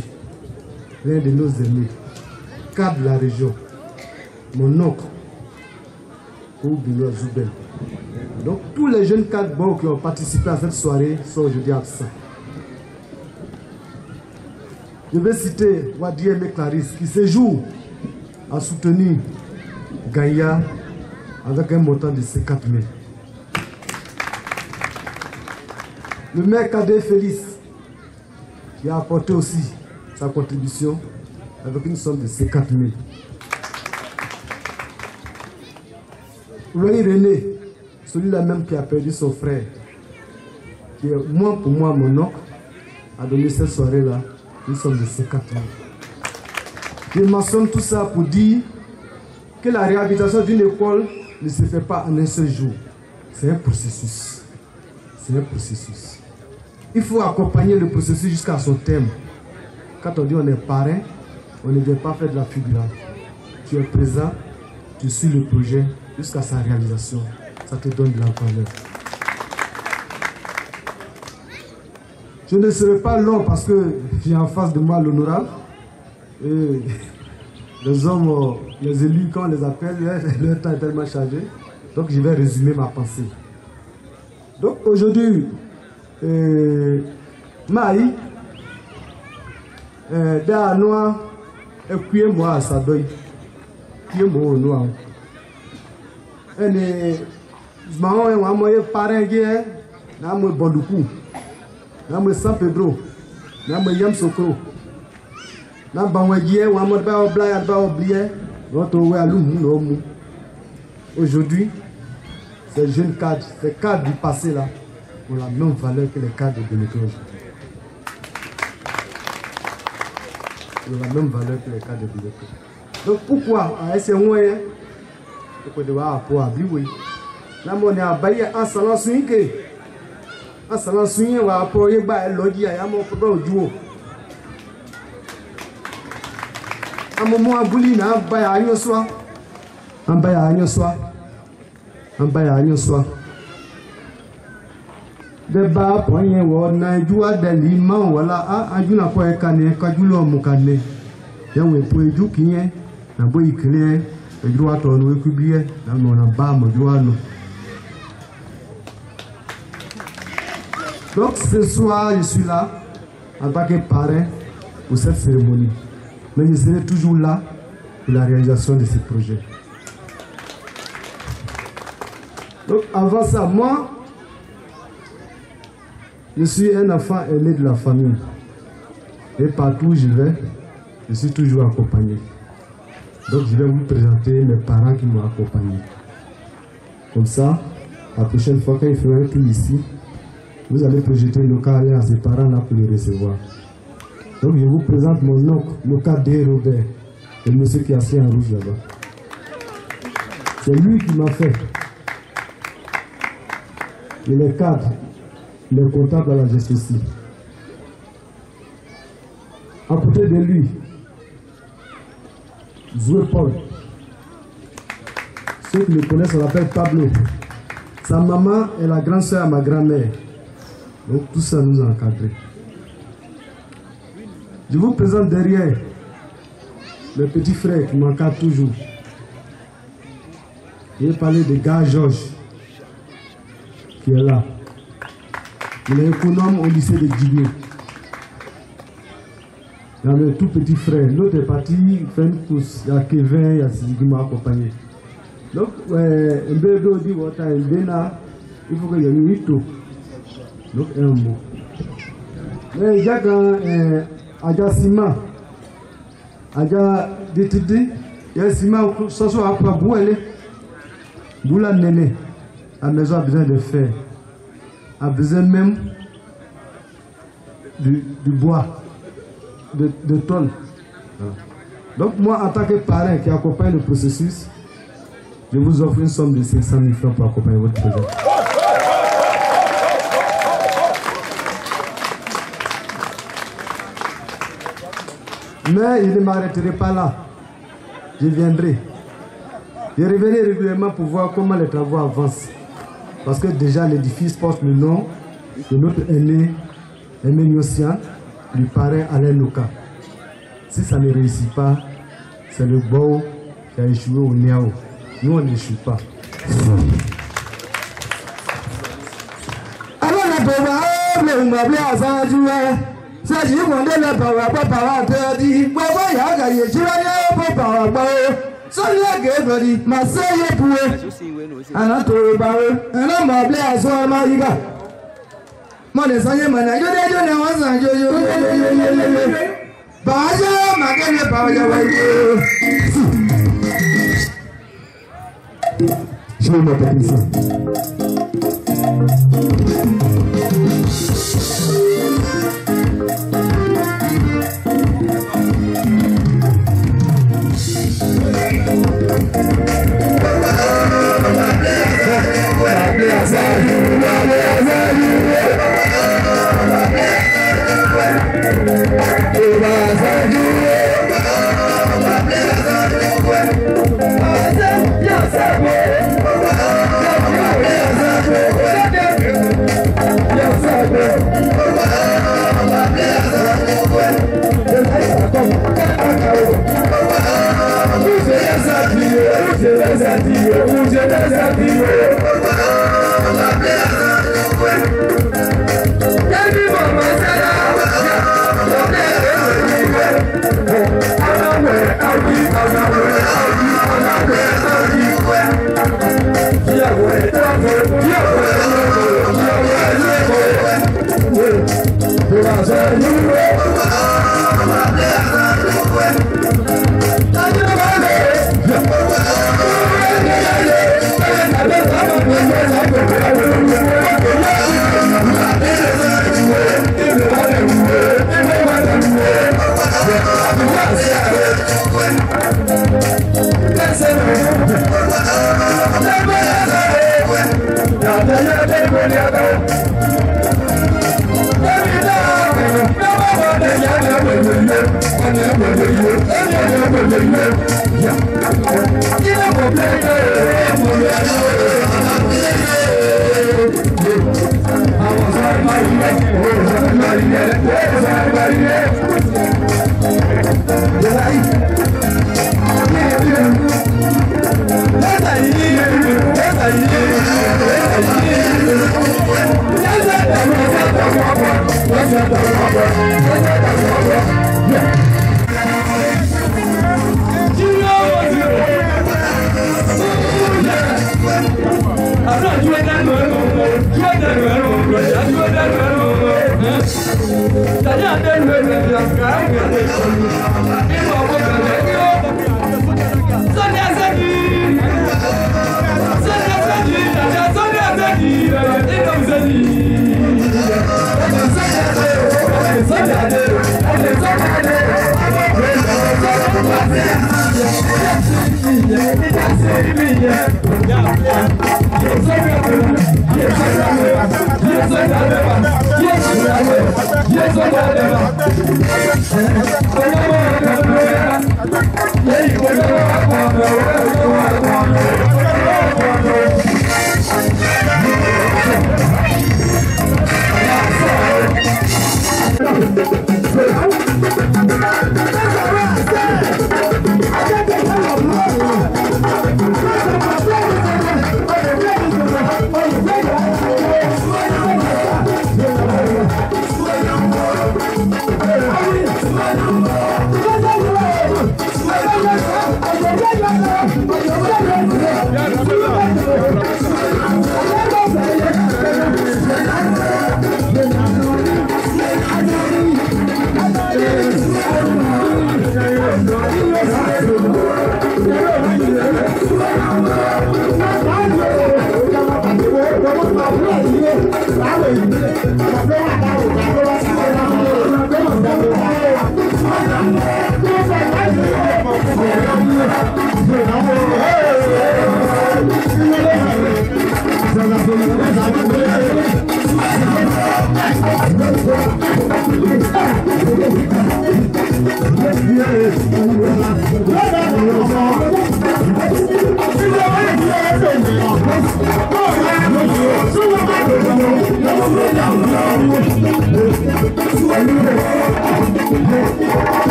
L'un de nos amis, cadre de la région, mon oncle, Oubilo Zoubel. Donc tous les jeunes cadres qui ont participé à cette soirée sont aujourd'hui absents. Je vais citer Wadi Aimé Clarisse, qui ce jour a soutenu Gagna avec un montant de 50 000. Le maire Cadet Félix, qui a apporté aussi sa contribution avec une somme de 50 000. Louis René, celui-là même qui a perdu son frère qui est moi pour moi mon oncle, a donné cette soirée-là. Nous sommes de 50 000. Je mentionne tout ça pour dire que la réhabilitation d'une école ne se fait pas en un seul jour. C'est un processus. C'est un processus. Il faut accompagner le processus jusqu'à son terme. Quand on dit on est parrain, on ne vient pas faire de la figuration. Tu es présent, tu suis le projet jusqu'à sa réalisation. Ça te donne de la valeur. Je ne serai pas long parce que j'ai en face de moi l'honorable. Et les hommes, les élus, quand on les appelle, leur temps est tellement chargé. Donc je vais résumer ma pensée. Donc aujourd'hui, Maï, Noir, et puis moi à Sadoy, qui est mon noir. Et je m'en parrain qui est, je m'en Bondoukou. Je San Pedro, je Yam Sokro, je aujourd'hui, ces jeunes cadres, ces cadres du passé là, ont la même valeur que les cadres de l'école aujourd'hui. Ils ont la même valeur que les cadres de l'école. Donc pourquoi à ces moyens, il faut pour abouir. Là, on est à Baye en salon swing. En salon swing, on va apporter l'odi à mon propre duo. À un moment, à Bouli, à Baye à Yoswa. En Baye à Yoswa. En Baye à Yoswa. De bas, poignet, on a joué de l'imam, voilà, à Juna Poekane, Kajulo Mokane. Il y a un peu de qui est, un peu clair, et droit on veut publier, dans mon abam, droit. Donc ce soir, je suis là en tant que parrain pour cette cérémonie. Mais je serai toujours là pour la réalisation de ce projet. Donc avant ça, moi, je suis un enfant aîné de la famille. Et partout où je vais, je suis toujours accompagné. Donc je vais vous présenter mes parents qui m'ont accompagné. Comme ça, la prochaine fois qu'il fera un tour ici, vous allez projeter le cas à ses parents là pour les recevoir. Donc je vous présente mon oncle, le cas D. Robert, le monsieur qui est assis en rouge là-bas. C'est lui qui m'a fait. Il est cadre, il est comptable à la gestion. À côté de lui, Zoué Paul. Ceux qui le connaissent, on l'appelle Pablo. Sa maman est la grande soeur à ma grand-mère. Donc tout ça nous a encadrés. Je vous présente derrière le petit frère qui m'encadre toujours. Je vais parler de gars Georges qui est là. Il est économe au lycée de Djibé. Il y a le tout petit frère. L'autre est parti faire une course. Il y a Kevin, il y a Sidi qui m'a accompagné. Donc, un bébé dit il faut qu'il y ait une hito. Donc, un mot. Mais il y a un Sima, il y a des Tidi, il y a Sima, ça soit à quoi bouelle. Boula Néné, la maison a besoin de fer, a besoin même du bois, de tôle. Donc, moi, en tant que parrain qui accompagne le processus, je vous offre une somme de 500 000 francs pour accompagner votre projet. Mais il ne m'arrêterai pas là. Je viendrai. Je reviendrai régulièrement pour voir comment les travaux avancent. Parce que déjà l'édifice porte le nom de notre aîné, Aimé Nyossian, du parrain Alain Noka. Si ça ne réussit pas, c'est le beau qui a échoué au Niao. Nous, on n'échoue pas. Alors, la pauvre, on m'a blé à Sanjoué. C'est juste qu'on est là pour pas te dire. Moi, il y a gagné, je vais pas parler. Sonia Gabriel, ma sœur est pour eux. Anatole Barre, un homme m'a blé à soi, Mariga. Mon enseignant m'a dit, je n'ai pas entendu. Baja, ma gueule, Baja, je vais m'appeler ça.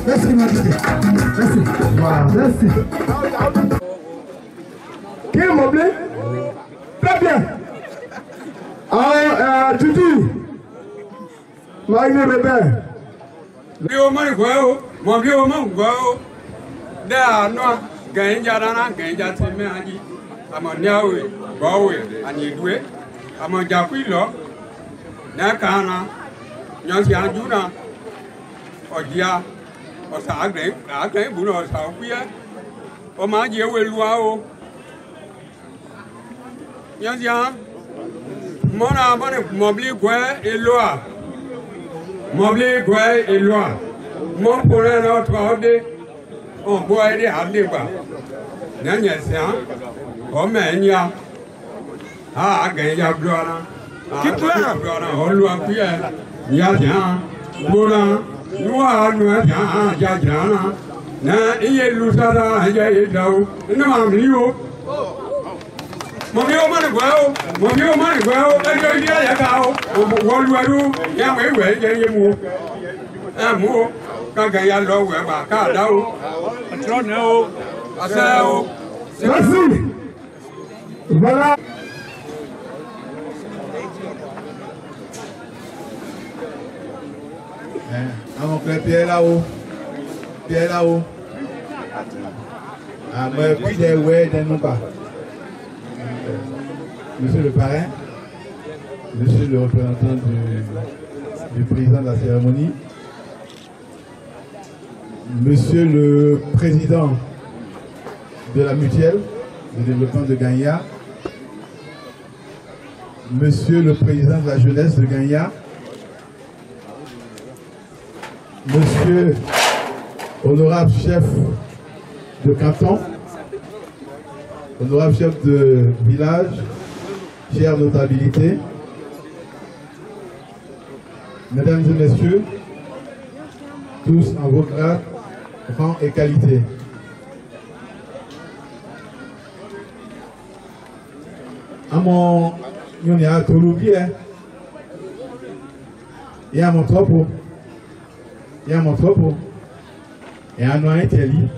Merci, merci. Voilà, merci. Qui est mon blé? Très bien. Alors, Tutu, Maïné Bébé. Bio man go, mon bio man go. There no ganja na ganja te me aji. Amoniawe, gowe, anidwe. Amojakwilo. Na kana. Nyansi anjuna. Ojia. Osa agre buno osa okuya. O ma je welua o. Nyansi an. Mona mane mobli gwe eloa. Mobli gwe eloa. Mon pourrait notre ordre. On boit et à l'éba. Nanya sian. O menia. Ah, gaya gloire. Ah, gloire. On lui a payé. Yadien. Mona. Noa noa jajana. Na iye lusada ya edao. Na mamliyo. Mami o mani gwao, mami o mani gwao, ejo dia ya kao, woluwaru ya wewe je mu. Mu ka ga ya lo we ba ka da o. Atro na o. Asa o. Merci. Voilà. Àwọn frère Pierre là-haut. Pierre là-haut. Ah mais puis des ouais des non pas. Monsieur le parrain, monsieur le représentant du président de la cérémonie, monsieur le président de la mutuelle de développement de Gagna, monsieur le président de la jeunesse de Gagna, monsieur honorable chef de canton, honorable chef de village, chère notabilité, mesdames et messieurs, tous en vos grades, rang et qualité. À mon Yonia Tolubi, il y a mon troupeau, il y a mon troupeau, et un noir Italie,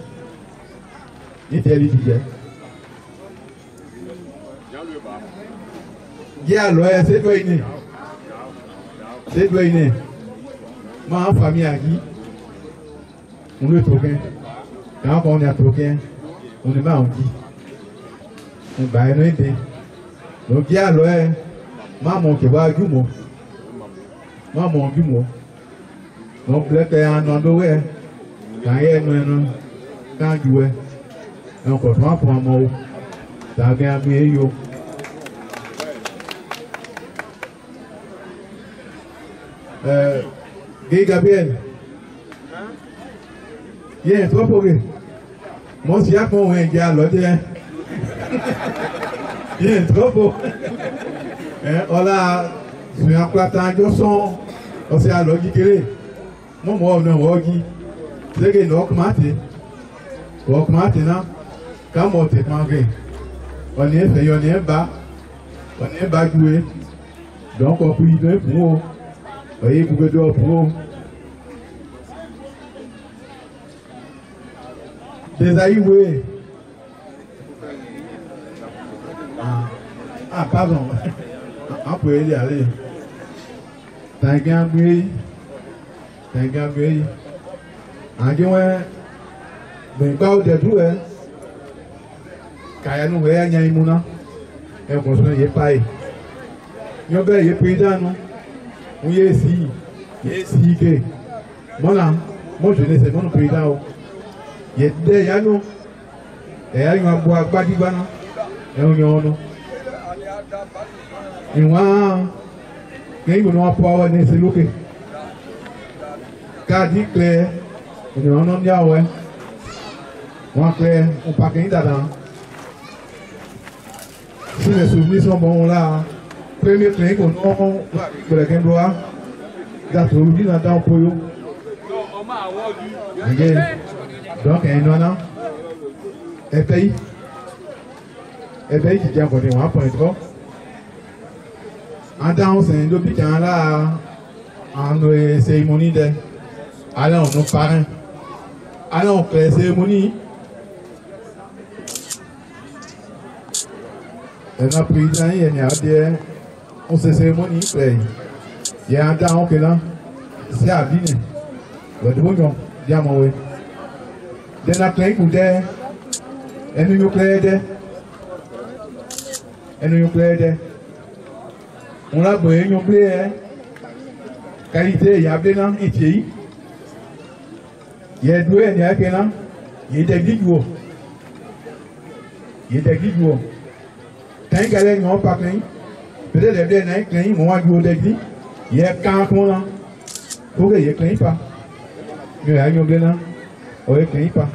Italie d'hier. Yeah, lawyer, c'est toi inné. C'est toi inné. Moi, en famille, à qui on est toquin. Quand on est toquin, on est pas en qui. On va y aider. Donc, yeah, lawyer, maman qui va à Gumo. Maman Gumo. Donc, là, tu es en andoué. Quand il y a un quand tu es. Donc, on prend pour un mot. Tu as bien mis. Guy Gabriel, il y a un trop pour lui. Moi, si il y a un gars, l'autre, il y a un trop pour. On a, sur un plateau, on s'est à l'autre. Moi, on a un rogi. C'est que nous augmentons. On augmente, non? Quand on te mangé, on est fait, on est bas. On est bas joué. Donc, on peut y aller pour. Voyez, vous pouvez dire pour des aïoués. Ah, pardon. On peut y aller. T'as gagné. T'as gagné. En disant, mais pas de tout, hein. Car nous voyons, il y a une mouna. Et on construit, il n'y a pas. Il y a un président, non? Oui, ici, ici, que moi je ne sais pas mon président. Il y a des gens, et il y a un bois à Badibana, et on y a un. Et moi, il y a un poids à Nesseloke. Car dit clair, on y a un homme Yahweh. On clair, on pas qu'un d'Adam. Si les souvenirs sont bons là, premier clin qu'on a pour la Gamboa, d'accord, on dit dans le poyo. Donc, il y a un an, et pays qui tient côté moi, point trop. En dans c'est depuis qu'on là en cérémonie de alors nos parents alors que cérémonie et notre président il y a des on se cérémonie il y a un temps que là c'est à venir le bon diamant oui de la plein coup de et nous clair on a besoin de plaire qualité il y a des gens ici il y a deux il y a quelqu'un il y a des vidéos quand il y a des gens pas clean peut-être des gens clean moi je dis des il y a quand on a faut que il y ait clean pas mais il y a des gens ouais clean pas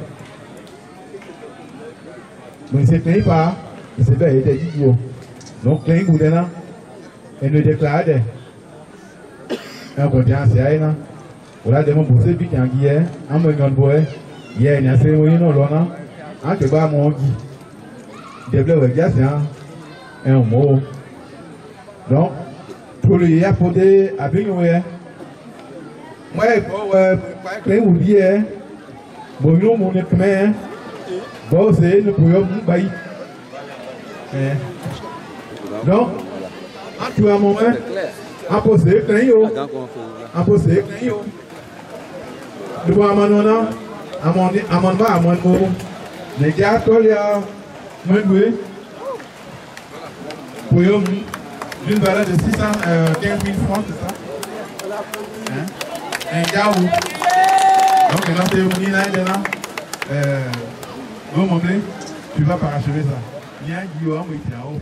mais c'est clean pas c'est bien il y a des vidéos donc clean vous là et nous déclare un confiance à elle voilà des mots pour ceux qui ont dit en me disant boy hier il y a ces mots non là en te bas mon dit développer déjà c'est un mot donc pour le hier pour des avec nous moi quand vous dites bon nous mon équipement bon c'est nous pouvons bailler donc en tout moment en poser en poser de voir maintenant à mon mot les gars toi là me pour d'une valeur de 615 000 francs c'est ça un gars où donc là c'est une là bon mon tu vas parachever ça il y a un guillaume qui est en haut